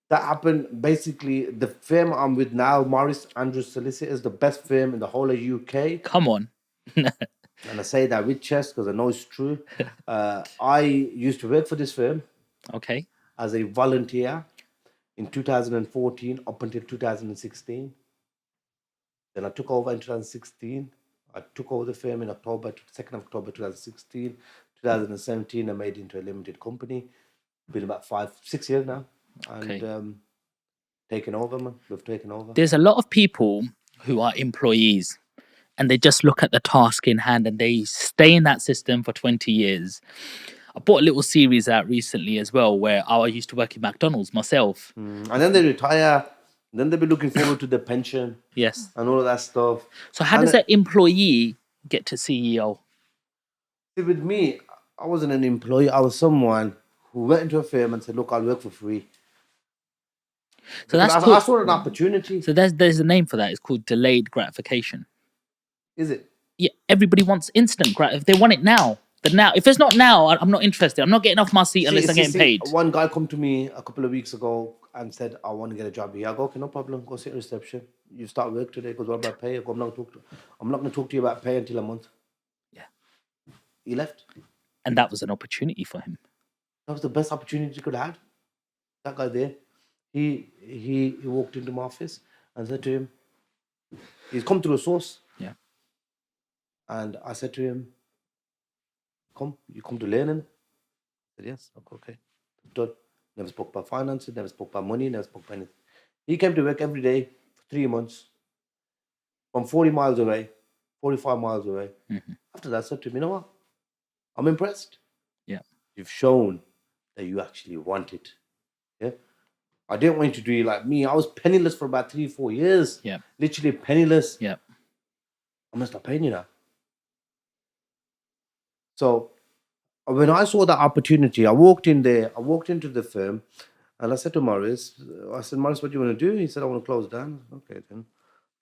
That happened basically. The firm I'm with now, Maurice Andrews Solicitors, the best firm in the whole of UK. Come on. And I say that with chest because I know it's true. I used to work for this firm Okay. as a volunteer in 2014 up until 2016. Then I took over in 2016. I took over the firm in October, 2nd of October 2016. 2017, I made it into a limited company. Been about 5-6 years now. And Okay. taken over, man. We've taken over. There's a lot of people who are employees and they just look at the task in hand and they stay in that system for 20 years. I bought a little series out recently as well where I used to work in McDonald's myself. And then they retire. Then they'll be looking forward to their pension Yes. and all of that stuff. So how does an employee get to CEO? See, with me, I wasn't an employee. I was someone who went into a firm and said, look, I'll work for free. So that's I called, saw an opportunity. so there's a name for that. It's called delayed gratification. Is it? Yeah, everybody wants instant if they want it now. But now, if it's not now, I'm not interested. I'm not getting off my seat unless I'm getting paid. One guy come to me a couple of weeks ago and said, I want to get a job here. I go, okay, no problem. Go sit at reception. You start work today. He goes, what about pay? I go, I'm not going to talk to you about pay until a month. Yeah. He left. And that was an opportunity for him. That was the best opportunity he could have had. That guy there. He walked into my office and said to him, he's come through a source. Yeah. And I said to him, you come to learn? I said, yes. Okay. Done. Never spoke about finances, never spoke about money, never spoke about anything. He came to work every day for 3 months from 40 miles away, 45 miles away. Mm-hmm. After that, I said to him, you know what? I'm impressed. Yeah. You've shown that you actually want it. Yeah. I didn't want you to do it like me. I was penniless for about 3-4 years. Yeah. Literally penniless. Yeah. I'm going to start paying you now. So when I saw that opportunity, I walked into the firm and I said to Maurice, Maurice, what do you want to do? He said, I want to close down. Okay, then.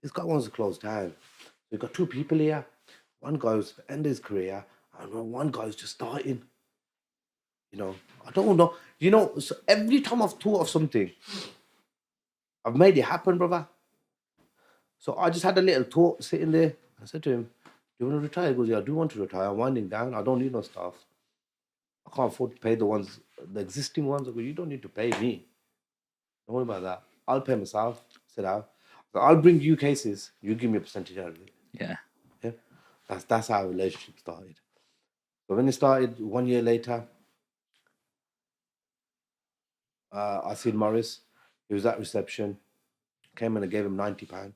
This guy wants to close down. We've got 2 people here. One guy who's ended his career and one guy who's just starting. I don't know. So every time I've thought of something, I've made it happen, brother. So I just had a little thought sitting there. I said to him, do you want to retire? He goes, yeah, I do want to retire. I'm winding down. I don't need no staff. I can't afford to pay the existing ones. I go, you don't need to pay me. Don't worry about that. I'll pay myself. Sit down. So I'll bring you cases. You give me a percentage out of it. Yeah. Yeah. That's how our relationship started. So when it started 1 year later, I seen Maurice. He was at reception. Came and I gave him £90. I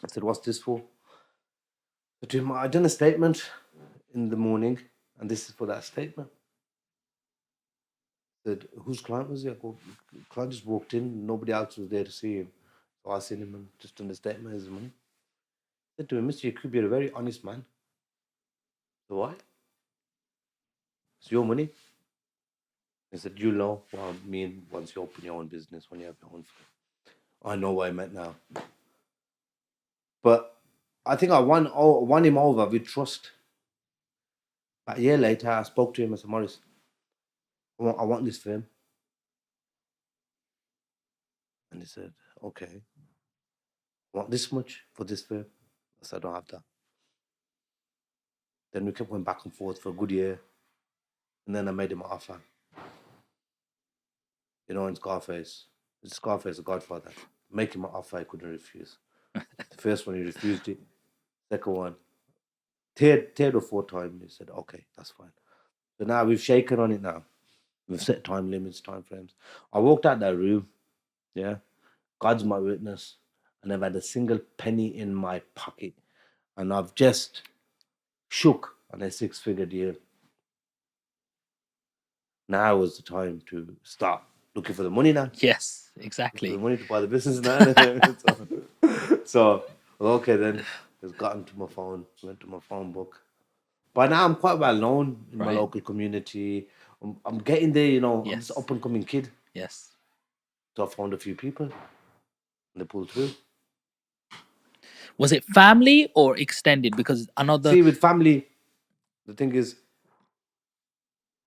said, what's this for? I told him, I done a statement in the morning, and this is for that statement. I said, whose client was he? I go, client just walked in, nobody else was there to see him. So I seen him and just done the statement as money. I said to him, Mr. Yakoob, you're a very honest man. So why? It's your money. He said, you know what I mean once you open your own business, when you have your own firm. I know what I meant now. But I think I won him over with trust. About a year later, I spoke to him. I said, Maurice, I want this firm. And he said, okay. I want this much for this firm. I said, I don't have that. Then we kept going back and forth for a good year. And then I made him an offer. In Scarface, the Godfather. Make him an offer I couldn't refuse. The first one, he refused it. Second one, third or fourth time, he said, okay, that's fine. So now we've shaken on it now. We've set time limits, time frames. I walked out that room, yeah. God's my witness. I never had a single penny in my pocket. and I've just shook on a 6-figure deal. Now is the time to start looking for the money now. Yes, For exactly. the money to buy the business now. so okay then. Just got into my phone, went to my phone book. By now I'm quite well known in my Right. local community. I'm getting there, you know. I'm Yes. just up and coming kid. Yes. So I found a few people and they pulled through. Was it family or extended? Because another. See, with family, the thing is,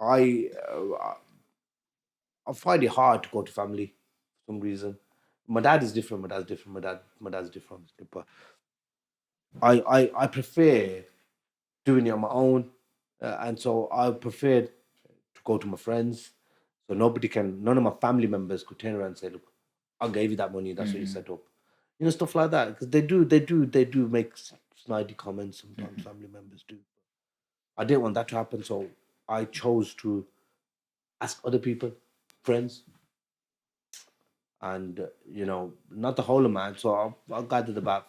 I find it hard to go to family for some reason. My dad is different. My dad's different. My dad's different. But I prefer doing it on my own, and so I preferred to go to my friends. So none of my family members could turn around and say, "Look, I gave you that money. That's what you set up." You know, stuff like that. Because they do make snidey comments sometimes. Family members do. I didn't want that to happen, so I chose to ask other people, friends, and you know, not the whole amount. So I gathered about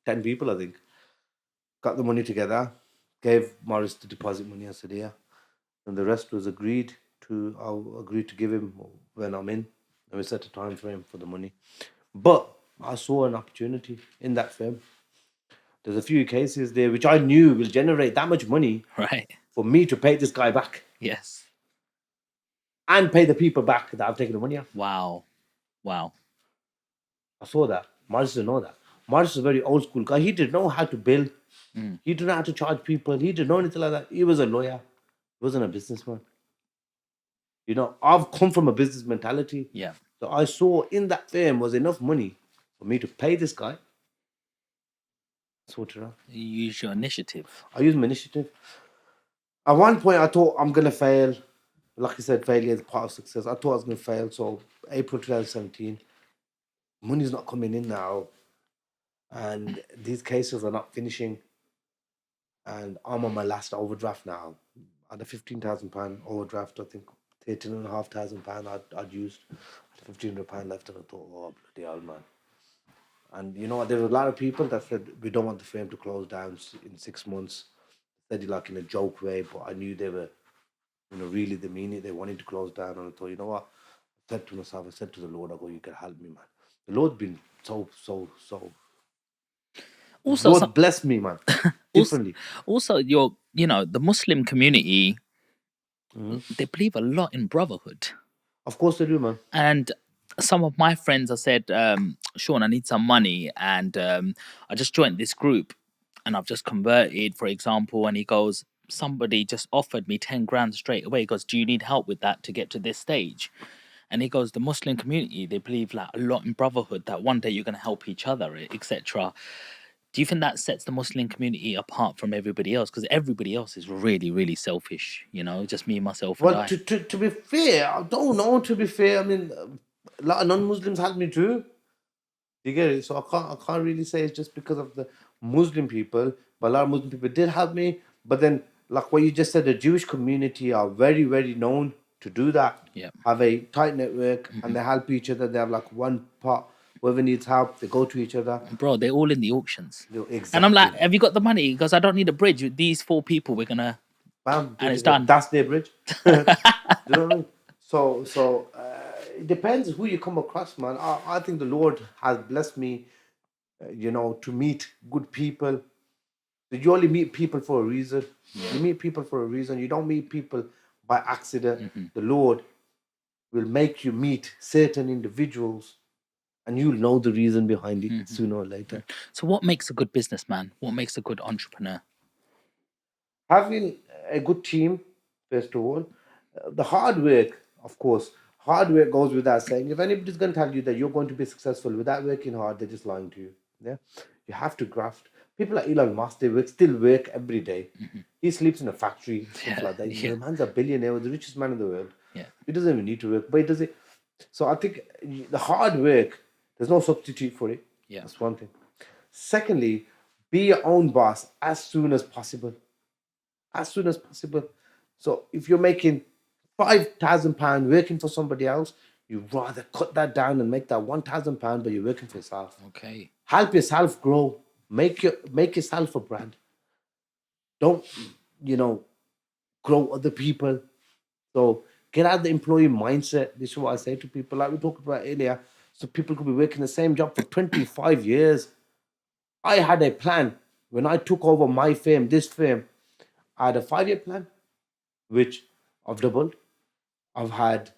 10 people, I think. Got the money together, gave Maurice the deposit money. I said, "Yeah," and the rest was agreed to. I agreed to give him when I'm in, and we set a time frame for the money. But I saw an opportunity in that firm. There's a few cases there which I knew will generate that much money Right. for me to pay this guy back Yes. and pay the people back that I've taken the money off. Wow. Wow. I saw that. Maurice didn't know that. Maurice is a very old school guy. He didn't know how to bill. He didn't know how to charge people. He didn't know anything like that. He was a lawyer. He wasn't a businessman. You know, I've come from a business mentality. Yeah. So I saw in that firm was enough money for me to pay this guy. Sort it out. You use your initiative. I used my initiative. At one point, I thought I'm going to fail. Like I said, failure is part of success. I thought I was going to fail. So April 2017, money's not coming in now. And these cases are not finishing. And I'm on my last overdraft now. I had a £15,000 overdraft, I think £13,500 I'd used. I had £1,500 left, and I thought, oh, bloody hell, man. And you know, there were a lot of people that said, we don't want the firm to close down in 6 months. Said it like in a joke way, but I knew they were, you know, really they mean it. They wanted to close down. And I thought, you know what? I said to myself, I said to the Lord, I go, you can help me, man. The Lord's been so. Also, Lord bless me, man. Differently. Also, the Muslim community, they believe a lot in brotherhood. Of course they do, man. And some of my friends have said, Sean, I need some money. And I just joined this group and I've just converted, for example. And he goes, somebody just offered me 10 grand straight away. He goes, do you need help with that to get to this stage? And he goes, the Muslim community, they believe like a lot in brotherhood, that one day you're going to help each other, etc. Do you think that sets the Muslim community apart from everybody else? Because everybody else is really, really selfish, just me, myself, and Well, I. to be fair, I don't know. To be fair, I mean, a lot of non-Muslims help me too. You get it? So I can't really say it's just because of the Muslim people, but a lot of Muslim people did help me. But then, like what you just said, the Jewish community are very, very known to do that. Yeah. Have a tight network and they help each other. They have like one part. Whoever needs help, they go to each other. Bro, they're all in the auctions. Exactly. And I'm like, have you got the money? Because I don't need a bridge. With these 4 people, we're going to... Bam, And it's done. That's their bridge. Do you know what I mean? So it depends who you come across, man. I think the Lord has blessed me, to meet good people. You only meet people for a reason. You meet people for a reason. You don't meet people by accident. The Lord will make you meet certain individuals, and you'll know the reason behind it sooner or later. So what makes a good businessman? What makes a good entrepreneur? Having a good team, first of all. The hard work, of course. Hard work goes without saying. If anybody's going to tell you that you're going to be successful without working hard, they're just lying to you. Yeah, you have to graft. People like Elon Musk, they still work every day. He sleeps in a factory, stuff like that. The man's a billionaire, the richest man in the world. Yeah. He doesn't even need to work, but he does it. So I think the hard work, there's no substitute for it. Yeah. That's one thing. Secondly, be your own boss as soon as possible. As soon as possible. So if you're making £5,000 working for somebody else, you'd rather cut that down and make that £1,000, but you're working for yourself. Okay. Help yourself grow. Make yourself a brand. Don't, you know, grow other people. So get out the employee mindset. This is what I say to people, like we talked about earlier. So people could be working the same job for 25 years. I had a plan when I took over my firm, this firm. I had a 5-year plan, which I've doubled. I've had,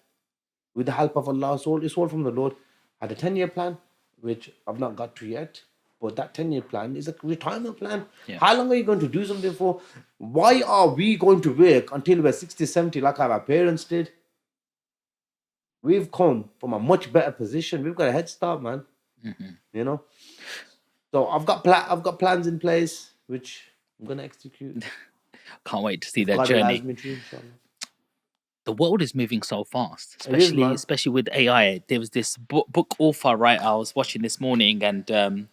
with the help of Allah, it's all from the Lord. I had a 10-year plan, which I've not got to yet. But that 10-year plan is a retirement plan. Yeah. How long are you going to do something for? Why are we going to work until we're 60, 70 like our parents did? We've come from a much better position. We've got a head start, man. You know? So I've got plans in place, which I'm going to execute. Can't wait to see that God journey. allows me to, inshallah. The world is moving so fast, It is, man. especially with AI. There was this book author, right? I was watching this morning, and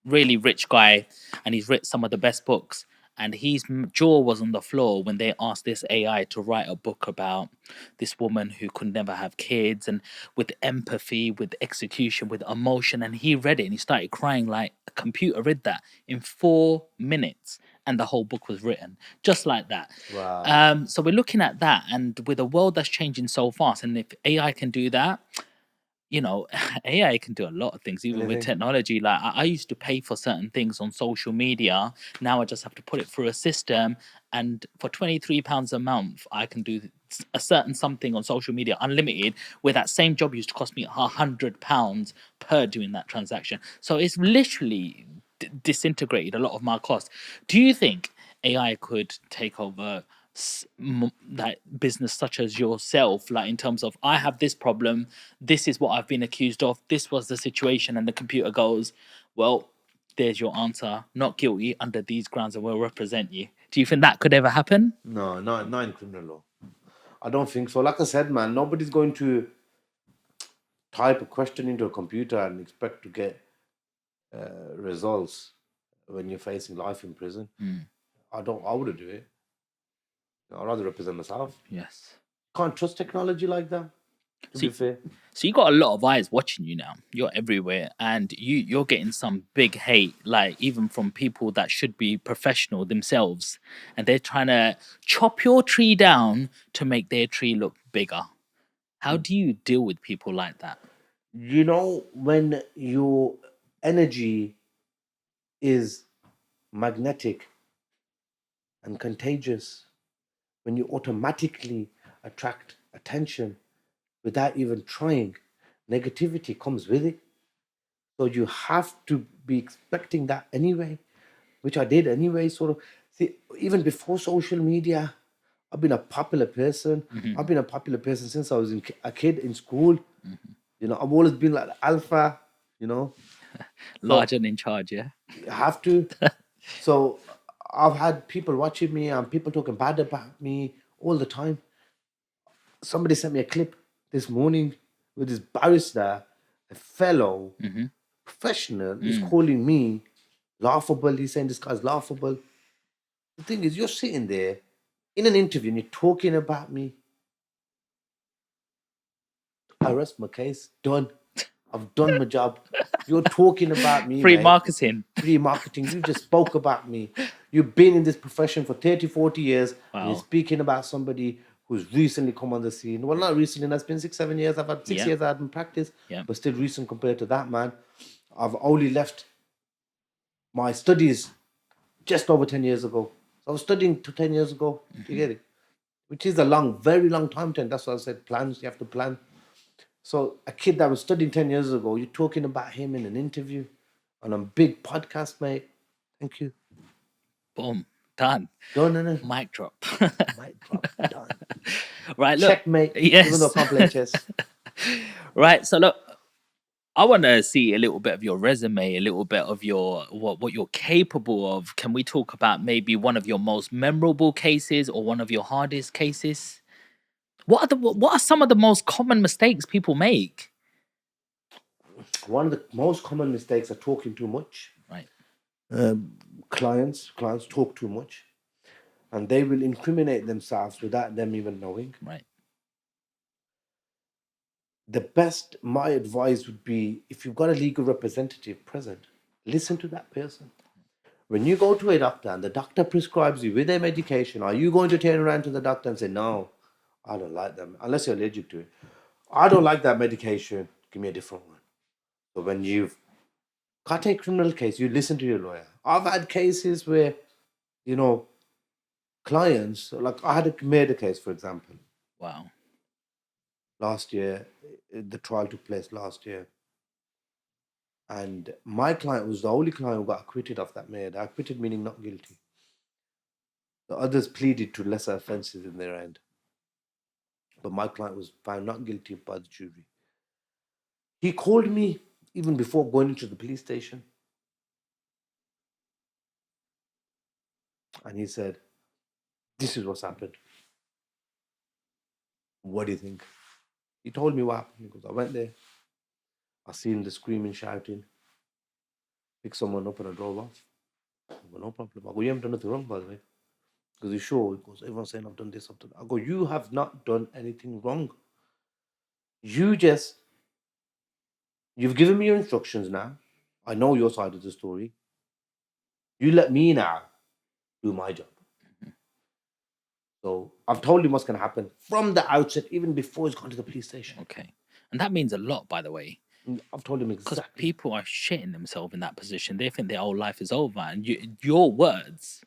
really rich guy, and he's written some of the best books. And his jaw was on the floor when they asked this AI to write a book about this woman who could never have kids, and with empathy, with execution, with emotion. And he read it and he started crying like a computer read that in 4 minutes. And the whole book was written just like that. Wow. So we're looking at that, and with a world that's changing so fast, and if AI can do that, you know, AI can do a lot of things, even with Anything. technology. Like I used to pay for certain things on social media. Now I just have to put it through a system, and for £23 a month, I can do a certain something on social media, unlimited. Where that same job used to cost me £100 per doing that transaction. So it's literally disintegrated a lot of my costs. Do you think AI could take over like business such as yourself, like in terms of I have this problem, this is what I've been accused of, this was the situation, and the computer goes, well, there's your answer, not guilty under these grounds, and we'll represent you? Do you think that could ever happen? No, not in criminal law. I don't think so. Like I said, man, nobody's going to type a question into a computer and expect to get results when you're facing life in prison. I wouldn't do it. I'd rather represent myself. Yes. Can't trust technology like that, to be fair. So you got a lot of eyes watching you now. You're everywhere, and you're getting some big hate, like even from people that should be professional themselves, and they're trying to chop your tree down to make their tree look bigger. How do you deal with people like that? You know, when your energy is magnetic and contagious, when you automatically attract attention without even trying, negativity comes with it. So you have to be expecting that anyway, which I did anyway. Sort of, see, even before social media, I've been a popular person. I've been a popular person since I was a kid in school. You know, I've always been like the alpha. You know, Large and in charge, yeah. you have to. So I've had people watching me and people talking bad about me all the time. Somebody sent me a clip this morning with this barrister, a fellow professional, is calling me laughable. He's saying this guy's laughable. The thing is, you're sitting there in an interview and you're talking about me. I rest my case. Done. I've done my job. You're talking about me, Free mate. marketing. Free marketing. You just spoke about me. You've been in this profession for 30, 40 years. And you're Wow. speaking about somebody who's recently come on the scene. Well, not recently. That's been 6, 7 years. I've had 6 Yeah. years out in practice. Yeah. But still recent compared to that, man. I've only left my studies just over 10 years ago. So I was studying 10 years ago. Do you get it? Which is a long, very long time. That's why I said plans. You have to plan. So a kid that was studying 10 years ago, you're talking about him in an interview on a big podcast, mate. Thank you. Boom. Done. Done, innit? Mic drop. Mic drop. Done. Right, look. Checkmate. Yes. Even though I can't play chess. Right, so look, I want to see a little bit of your resume, a little bit of your what you're capable of. Can we talk about maybe one of your most memorable cases or one of your hardest cases? What are some of the most common mistakes people make? One of the most common mistakes are talking too much. Right. Clients talk too much. And they will incriminate themselves without them even knowing. Right. My advice would be, if you've got a legal representative present, listen to that person. When you go to a doctor and the doctor prescribes you with a medication, are you going to turn around to the doctor and say, no, I don't like them, unless you're allergic to it. I don't like that medication. Give me a different one. So when you've got a criminal case, you listen to your lawyer. I've had cases where, clients, like I had a murder case, for example, Wow. last year. The trial took place last year. And my client was the only client who got acquitted of that murder. Acquitted meaning not guilty. The others pleaded to lesser offences in their end. But my client was found not guilty by the jury. He called me even before going into the police station. And he said, this is what's happened. What do you think? He told me what happened. He goes, I went there. I seen the screaming, shouting. Picked someone up and I drove off. I go, no problem. I go, you haven't done nothing wrong, by the way. Because he's sure. He goes, everyone's saying I've done this, I've done that. I go, you have not done anything wrong. You've given me your instructions now. I know your side of the story. You let me now do my job. So I've told him what's going to happen from the outset, even before he's gone to the police station. Okay. And that means a lot, by the way. I've told him Because exactly. people are shitting themselves in that position. They think their whole life is over. And your words.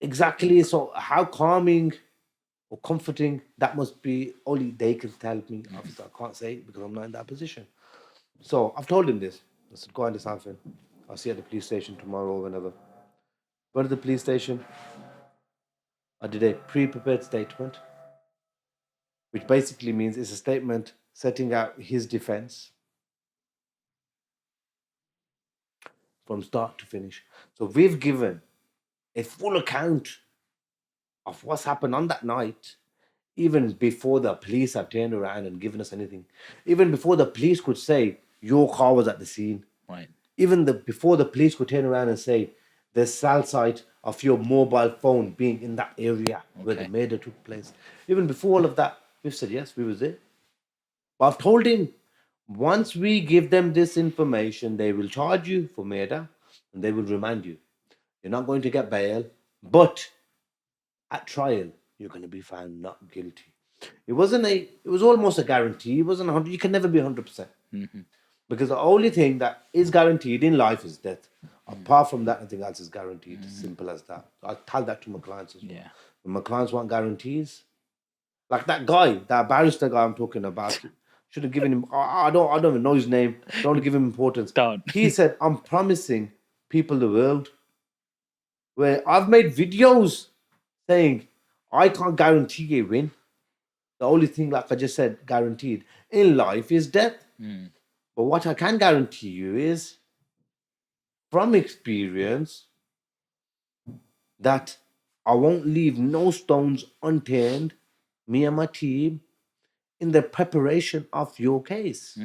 Exactly. So how calming or comforting that must be, only they can tell me. Obviously, I can't say it because I'm not in that position. So I've told him this. I said, go on to something. I'll see you at the police station tomorrow or whenever. Went to the police station. I did a pre-prepared statement, which basically means it's a statement setting out his defense from start to finish. So we've given a full account of what's happened on that night, even before the police have turned around and given us anything. Even before the police could say, your car was at the scene. Right. Even before the police could turn around and say, the cell site of your mobile phone being in that area where the murder took place. Even before all of that, we've said, yes, we was there. But I've told him, once we give them this information, they will charge you for murder and they will remand you. You're not going to get bail, but at trial, you're going to be found not guilty. It was almost a guarantee. It wasn't 100. You can never be 100%. Because the only thing that is guaranteed in life is death. Apart from that, nothing else is guaranteed. Simple as that. I tell that to my clients as well. Yeah. When my clients want guarantees, like that guy, that barrister guy I'm talking about, should have given him. I don't even know his name. Don't give him importance. Don't. He said, "I'm promising people the world." Where I've made videos saying I can't guarantee a win. The only thing, like I just said, guaranteed in life is death. But what I can guarantee you is, from experience, that I won't leave no stones unturned, me and my team, in the preparation of your case.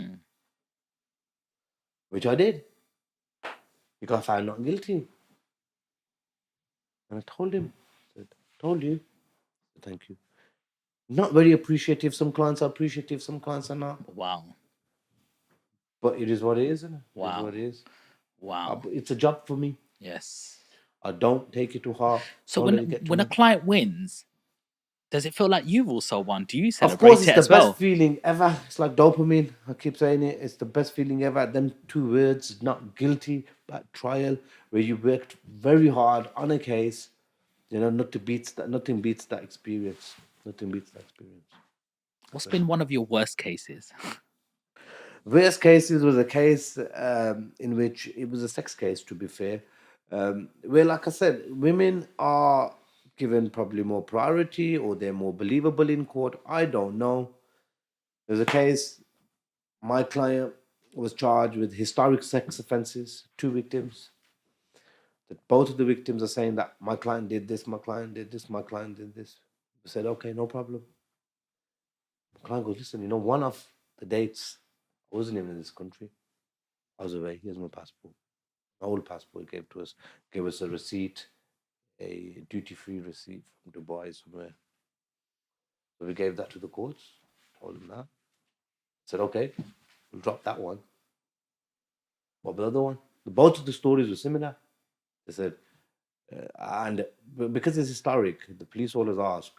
Which I did. He got found not guilty. And I told him, I said, told you. Thank you. Not very appreciative. Some clients are appreciative, some clients are not. Wow. But it is what it is, isn't it? Wow. It is what it is. Wow. It's a job for me. Yes. I don't take it to heart. So Don't let it get to when a me. client wins, does it feel like you've also won? Do you Of celebrate course, it it's as the best well? feeling ever. It's like dopamine. I keep saying it. It's the best feeling ever. Them two words, not guilty, but trial, where you worked very hard on a case. Nothing beats that. Nothing beats that experience. Nothing beats that experience. What's been one of your worst cases? Worst cases was a case in which it was a sex case, to be fair. Where, like I said, women are given probably more priority or they're more believable in court. I don't know. There's a case, my client was charged with historic sex offenses, 2 victims. That both of the victims are saying that my client did this, my client did this, my client did this. We said, okay, no problem. The client goes, listen, one of the dates, I wasn't even in this country. I was away. Here's my passport. My old passport he gave to us. Gave us a receipt, a duty-free receipt from Dubai somewhere. So we gave that to the courts. Told them that. Said, okay, we'll drop that one. What about the other one? Both of the stories were similar. They said, And because it's historic, the police always ask,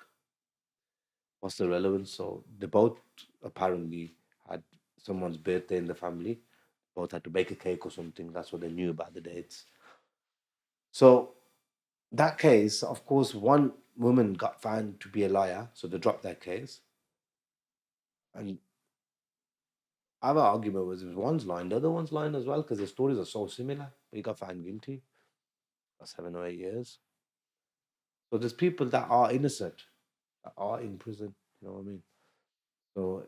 what's the relevance? So they both apparently had someone's birthday in the family. Both had to bake a cake or something. That's what they knew about the dates. So that case, of course, one woman got found to be a liar, so they dropped that case. And our argument was, if one's lying, the other one's lying as well, because the stories are so similar. But he got found guilty for 7 or 8 years. So there's people that are innocent, that are in prison. You know what I mean? So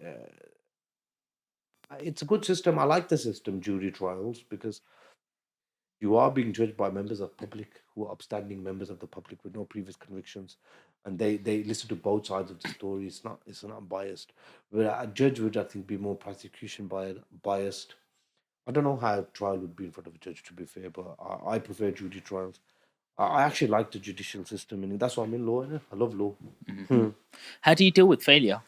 it's a good system. I like the system, jury trials, because you are being judged by members of public who are upstanding members of the public with no previous convictions, and they listen to both sides of the story. It's not biased. But a judge would, I think, be more prosecution biased. I don't know how a trial would be in front of a judge, to be fair, but I prefer jury trials. I actually like the judicial system, and that's why I'm in law. Innit? I love law. How do you deal with failure?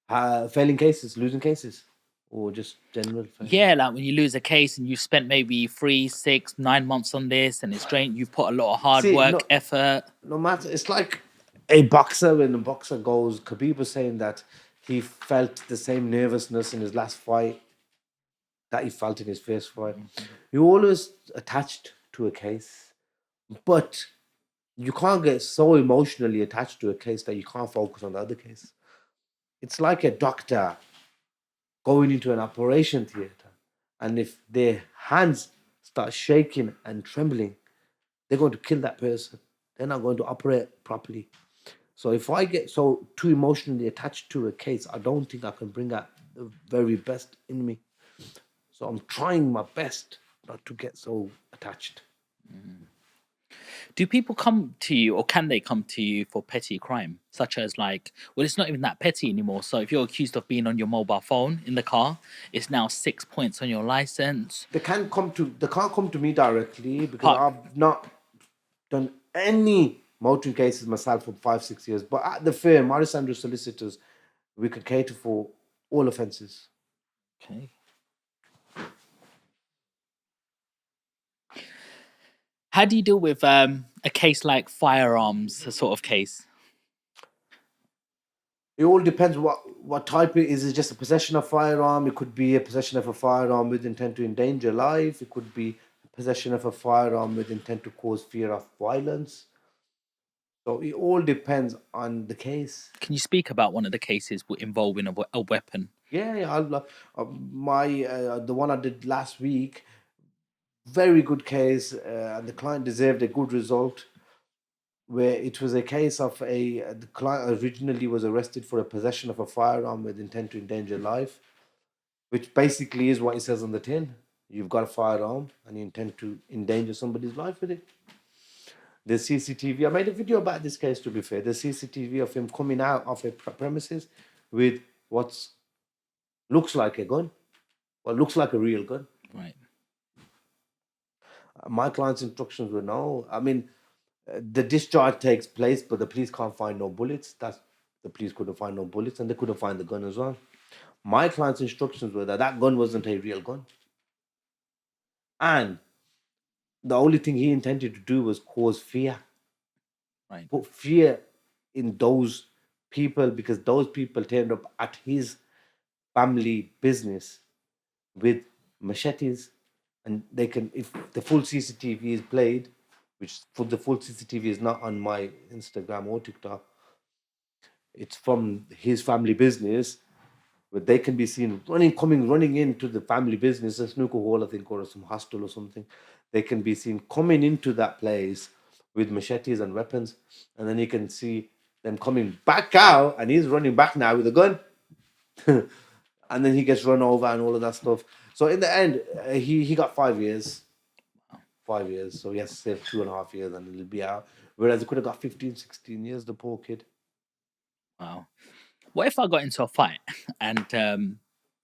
Failing cases, losing cases, or just general failure. Yeah, like when you lose a case and you spent maybe 3, 6, 9 months on this, and it's drained. You've put a lot of hard See, work, effort. No matter, it's like a boxer. When a boxer goes, Khabib was saying that he felt the same nervousness in his last fight that he felt in his first fight. You're always attached to a case, but you can't get so emotionally attached to a case that you can't focus on the other case. It's like a doctor going into an operation theater, and if their hands start shaking and trembling, they're going to kill that person. They're not going to operate properly. So if I get so too emotionally attached to a case, I don't think I can bring out the very best in me. So I'm trying my best not to get so attached. Do people come to you, or can they come to you for petty crime, such as like, well, it's not even that petty anymore. So if you're accused of being on your mobile phone in the car, it's now 6 points on your license. They can't come to me directly because Park. I've not done any motoring cases myself for 5-6 years. But at the firm, Maurice Andrews solicitors, we could cater for all offences. Okay. How do you deal with a case like firearms, a sort of case? It all depends what type it is. Is it just a possession of firearm? It could be a possession of a firearm with intent to endanger life. It could be a possession of a firearm with intent to cause fear of violence. So it all depends on the case. Can you speak about one of the cases involving a weapon? Yeah. The one I did last week, very good case, and the client deserved a good result. Where it was a case of the client originally was arrested for a possession of a firearm with intent to endanger life, which basically is what it says on the tin. You've got a firearm and you intend to endanger somebody's life with it. The CCTV, I made a video about this case, to be fair. The CCTV of him coming out of a premises with what looks like a gun, what looks like a real gun. Right. My client's instructions were no. I mean, the discharge takes place, but the police can't find no bullets. The police couldn't find no bullets, and they couldn't find the gun as well. My client's instructions were that gun wasn't a real gun, and the only thing he intended to do was cause fear. Right. Put fear in those people, because those people turned up at his family business with machetes, and they can, if the full CCTV is played, which for the full CCTV is not on my Instagram or TikTok, it's from his family business, where they can be seen running into the family business, a snooker hall, I think, or some hostel or something. They can be seen coming into that place with machetes and weapons, and then you can see them coming back out, and he's running back now with a gun. And then he gets run over and all of that stuff. So in the end, he got 5 years. 5 years. So he has to save 2.5 years and he'll be out. Whereas he could have got 15, 16 years, the poor kid. Wow. What if I got into a fight and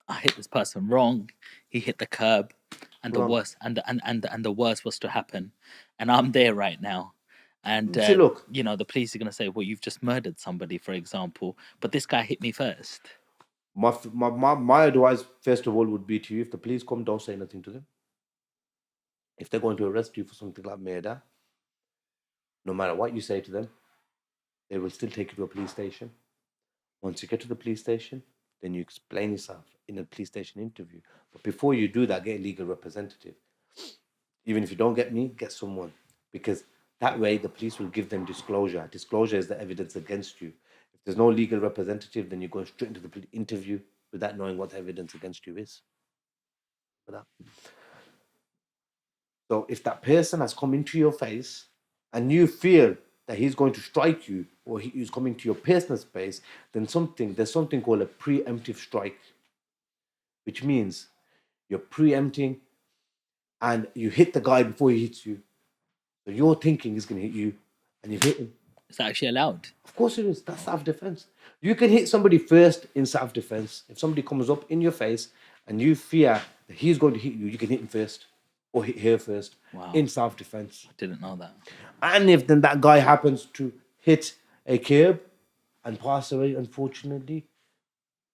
I hit this person wrong? He hit the curb, and the Wrong. worst and the worst was to happen, and I'm there right now. And See, look. the police are gonna say, "Well, you've just murdered somebody," for example, but this guy hit me first. My advice, first of all, would be to you, if the police come, don't say nothing to them. if they're going to arrest you for something like murder, no matter what you say to them, they will still take you to a police station. Once you get to the police station, then you explain yourself in a police station interview. But before you do that, get a legal representative. Even if you don't get me, get someone. Because that way the police will give them disclosure. Disclosure is the evidence against you. If there's no legal representative, then you go straight into the interview without knowing what the evidence against you is. So if that person has come into your face and you feel that he's going to strike you or he's coming to your personal space, then there's something called a preemptive strike, which means you're preempting and you hit the guy before he hits you. So you're thinking he's going to hit you and you hit him. It's actually allowed. Of course it is. That's self-defense. You can hit somebody first in self-defense. If somebody comes up in your face and you fear that he's going to hit you, you can hit him first or hit her first in self-defense. I didn't know that. And if then that guy happens to hit a curb and pass away, unfortunately,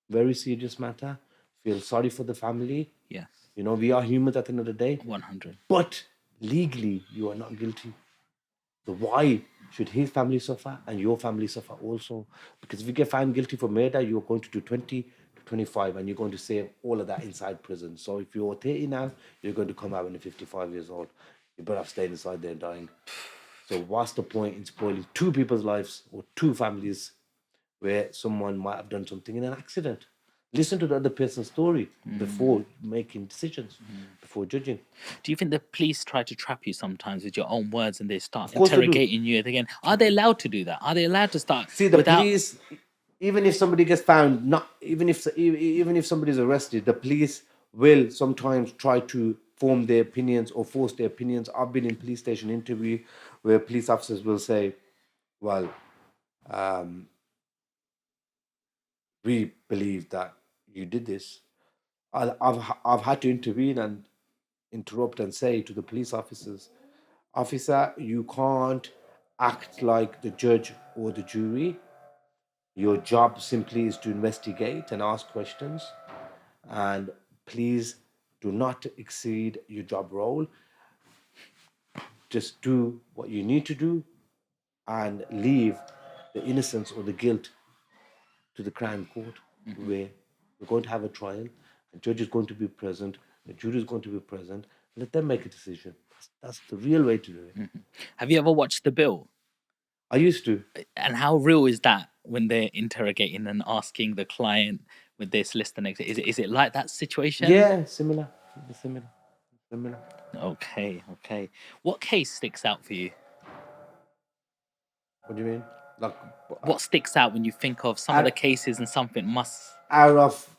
very serious matter. Feel sorry for the family. Yes. You know, we are humans at the end of the day. 100. But legally, you are not guilty. So why should his family suffer and your family suffer also? Because if you get found guilty for murder, you're going to do 20 to 25 and you're going to save all of that inside prison. So if you're 30 now, you're going to come out when you're 55 years old. You better have stayed inside there dying. So what's the point in spoiling two people's lives or two families where someone might have done something in an accident? Listen to the other person's story before making decisions, before judging. Do you think the police try to trap you sometimes with your own words and they start course they do. interrogating you again? Are they allowed to do that? Are they allowed to start? See, the police, even if somebody gets found, even if somebody's arrested, the police will sometimes try to form their opinions or force their opinions. I've been in police station interview where police officers will say, well, we believe that you did this. I've had to intervene and interrupt and say to the police officers, officer, you can't act like the judge or the jury. Your job simply is to investigate and ask questions. And please do not exceed your job role. Just do what you need to do and leave the innocence or the guilt to the Crown Court, where we're going to have a trial. The judge is going to be present. The jury is going to be present. Let them make a decision. That's the real way to do it. Have you ever watched The Bill? I used to. And how real is that when they're interrogating and asking the client with this list and exit? Is it like that situation? Yeah, similar. Okay. What case sticks out for you? What do you mean? Like, What sticks out when you think of some of the cases and something must... out of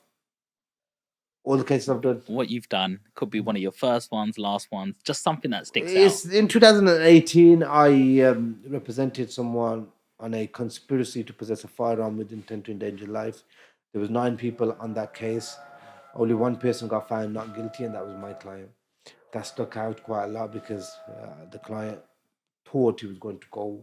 all the cases I've done? What you've done. Could be one of your first ones, last ones. Just something that sticks out. In 2018, I represented someone on a conspiracy to possess a firearm with intent to endanger life. There was 9 people on that case. Only one person got found not guilty, and that was my client. That stuck out quite a lot because the client thought he was going to go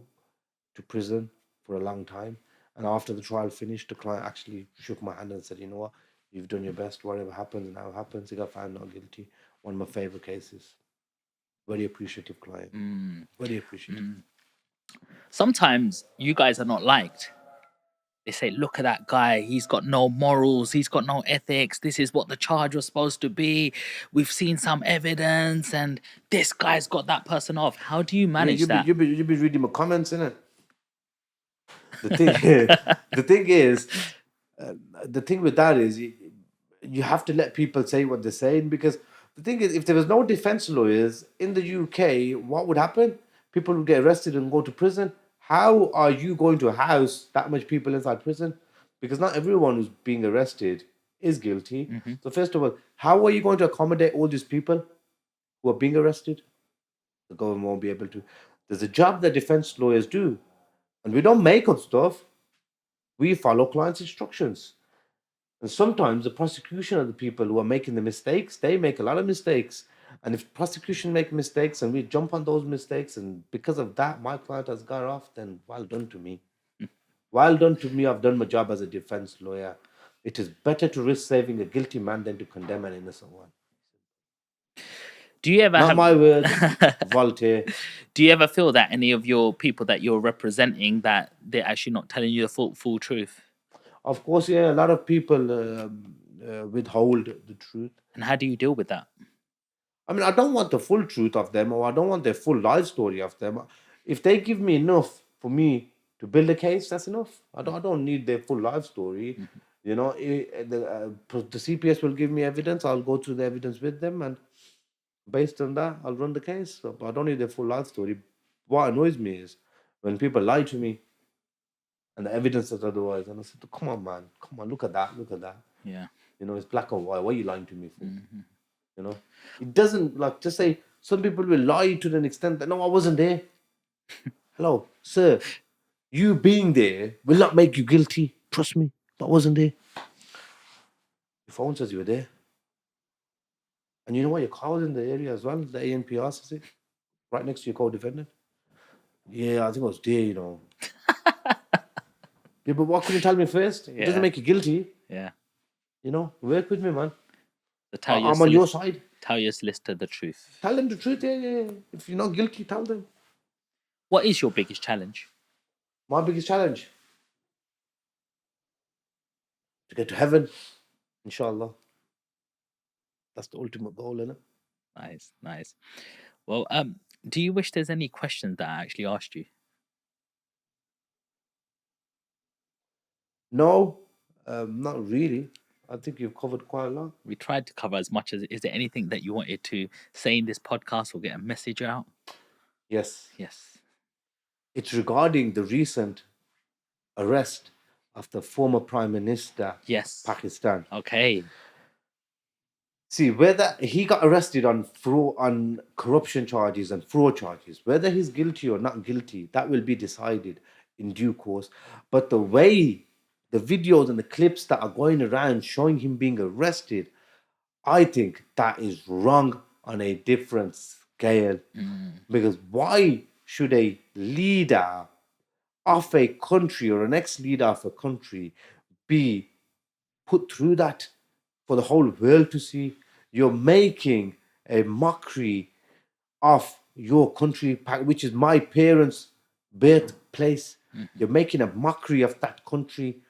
to prison for a long time. And after the trial finished, the client actually shook my hand and said, you know what, you've done your best, whatever happens and how it happens. He got found not guilty. One of my favorite cases. Very appreciative client. Very appreciative. Sometimes you guys are not liked. They say, look at that guy. He's got no morals. He's got no ethics. This is what the charge was supposed to be. We've seen some evidence and this guy's got that person off. How do you manage that? You'll be reading my comments, innit? The thing with that is you have to let people say what they're saying, because the thing is, if there was no defense lawyers in the UK, what would happen? People would get arrested and go to prison. How are you going to house that much people inside prison? Because not everyone who's being arrested is guilty. So first of all, how are you going to accommodate all these people who are being arrested? The government won't be able to. There's a job that defense lawyers do. And we don't make up stuff. We follow clients' instructions. And sometimes the prosecution of the people who are making the mistakes, they make a lot of mistakes. And if prosecution make mistakes and we jump on those mistakes, and because of that, my client has got off, then well done to me. Well done to me. I've done my job as a defense lawyer. It is better to risk saving a guilty man than to condemn an innocent one. Do you ever Not have my words, Voltaire. Do you ever feel that any of your people that you're representing that they're actually not telling you the full truth? Of course, yeah, a lot of people withhold the truth. And how do you deal with that? I mean, I don't want the full truth of them, or I don't want their full life story of them. If they give me enough for me to build a case, that's enough. I don't need their full life story. You know, the CPS will give me evidence. I'll go through the evidence with them, and based on that, I'll run the case. So, but I don't need their full life story. What annoys me is when people lie to me and the evidence is otherwise. And I said, come on, man. Come on, look at that. Look at that. Yeah. You know, it's black and white. What are you lying to me for? You know, it doesn't like just say some people will lie to an extent that no, I wasn't there. Hello, sir. You being there will not make you guilty. Trust me. I wasn't there. Your phone says you were there. And you know what? Your car was in the area as well. The ANPR says it. Right next to your co-defendant. Yeah, I think I was there, you know. Yeah, but what can you tell me first? It doesn't make you guilty. Yeah. You know, work with me, man. So I'm on your side. Tell your solicitor the truth. Tell them the truth, yeah. If you're not guilty, tell them. What is your biggest challenge? My biggest challenge? To get to heaven, inshallah. That's the ultimate goal, isn't it? Nice. Well, do you wish there's any questions that I actually asked you? No, not really. I think you've covered quite a lot. We tried to cover as much as. Is there anything that you wanted to say in this podcast or get a message out? Yes. Yes. It's regarding the recent arrest of the former Prime Minister Yes. Pakistan. Okay. See, whether he got arrested on fraud, on corruption charges and fraud charges, whether he's guilty or not guilty, that will be decided in due course. But the way the videos and the clips that are going around showing him being arrested, I think that is wrong on a different scale. Because why should a leader of a country or an ex-leader of a country be put through that for the whole world to see? You're making a mockery of your country, which is my parents' birthplace. You're making a mockery of that country.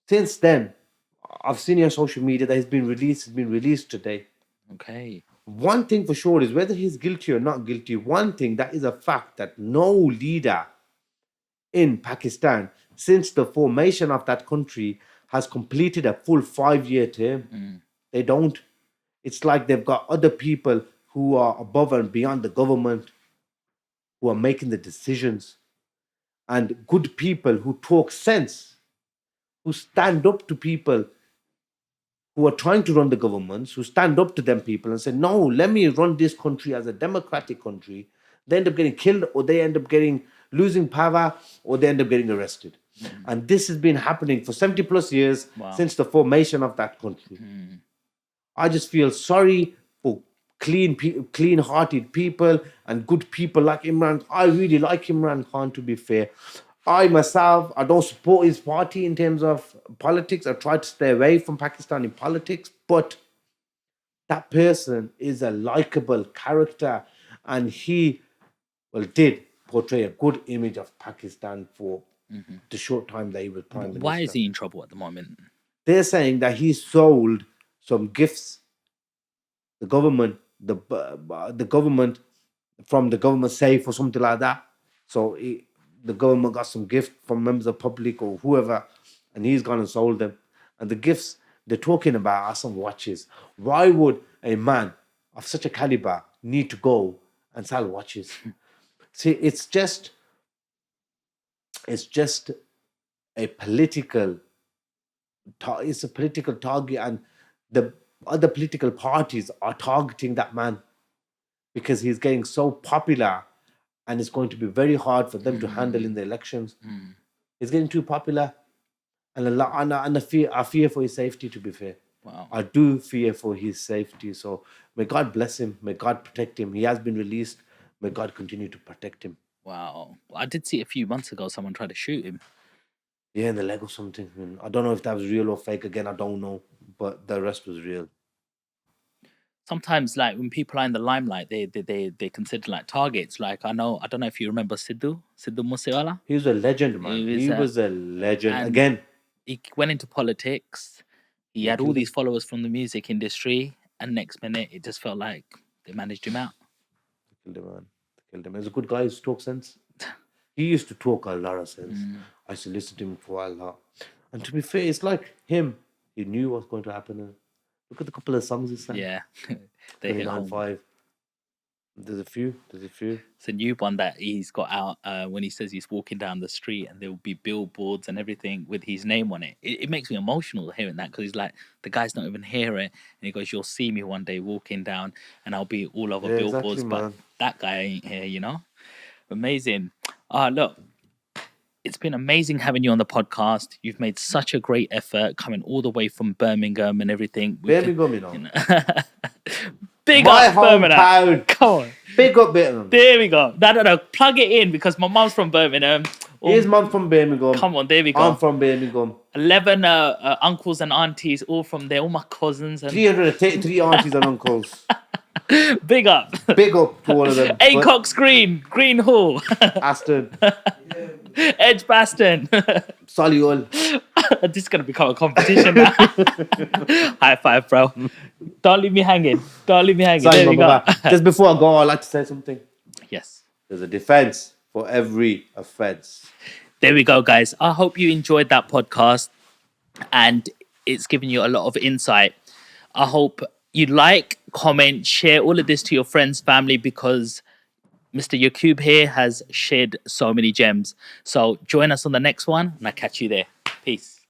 Since then, I've seen on social media that it's been released today. Okay. One thing for sure is whether he's guilty or not guilty, one thing that is a fact that no leader in Pakistan since the formation of that country has completed a full 5-year term. They don't. It's like they've got other people who are above and beyond the government who are making the decisions. And good people who talk sense, who stand up to people who are trying to run the governments, who stand up to them people and say, no, let me run this country as a democratic country. They end up getting killed, or they end up losing power, or they end up getting arrested. And this has been happening for 70 plus years since the formation of that country. I just feel sorry for clean-hearted people and good people like Imran. I really like Imran Khan, to be fair. I myself, I don't support his party in terms of politics. I try to stay away from Pakistani politics, but that person is a likable character, and he did portray a good image of Pakistan for the short time that he was Prime Minister. Why is he in trouble at the moment? They're saying that he sold some gifts. The government, the government, from the government safe or something like that. So the government got some gift from members of the public or whoever, and he's gone and sold them. And the gifts they're talking about are some watches. Why would a man of such a caliber need to go and sell watches? See, it's just a political. It's a political target, and the other political parties are targeting that man because he's getting so popular, and it's going to be very hard for them to handle in the elections. He's getting too popular, and I fear for his safety, to be fair. Wow. I do fear for his safety. So may God bless him. May God protect him. He has been released. May God continue to protect him. Wow. I did see a few months ago someone tried to shoot him. Yeah, in the leg or something. I don't know if that was real or fake. Again, I don't know. But the rest was real. sometimes like when people are in the limelight, they consider like targets. Like I don't know if you remember Sidhu Musewala. He was a legend, man. He was, He was a legend. and Again, he went into politics. He had all these followers from the music industry, and next minute it just felt like they managed him out. killed him, man. Killed him. He was a good guy. He used to talk sense. He used to talk a lot of sense. I used to listen to him for a lot. And to be fair, it's like him. He knew what was going to happen. Look at the couple of songs he sang. Yeah, they hit home. 5. There's a few. It's a new one that he's got out when he says he's walking down the street and there will be billboards and everything with his name on it. It makes me emotional hearing that because he's like, the guy's not even hear it. And he goes, you'll see me one day walking down and I'll be all over billboards. Exactly, but man. that guy ain't here, you know? Amazing. Look, it's been amazing having you on the podcast. You've made such a great effort coming all the way from Birmingham and everything. Birmingham, you know. Big My up Birmingham. hometown. Come on. Big up Birmingham. There we go. No. Plug it in because my mum's from Birmingham. His mum from Birmingham. Come on, there we go. I'm from Birmingham. 11 uncles and aunties all from there. All my cousins. And 333 aunties and uncles. big up. Big up to all of them. Acox Green. Green Hall. Aston. Edge Baston. Solihull. This is going to become a competition now. High five, bro. Don't leave me hanging. Sorry, there we go. Just before I go, I'd like to say something. Yes. There's a defense for every offense. There we go, guys. I hope you enjoyed that podcast and it's given you a lot of insight. I hope you like, comment, share all of this to your friends, family, because Mr. Yakoob here has shared so many gems. So join us on the next one and I'll catch you there. Peace.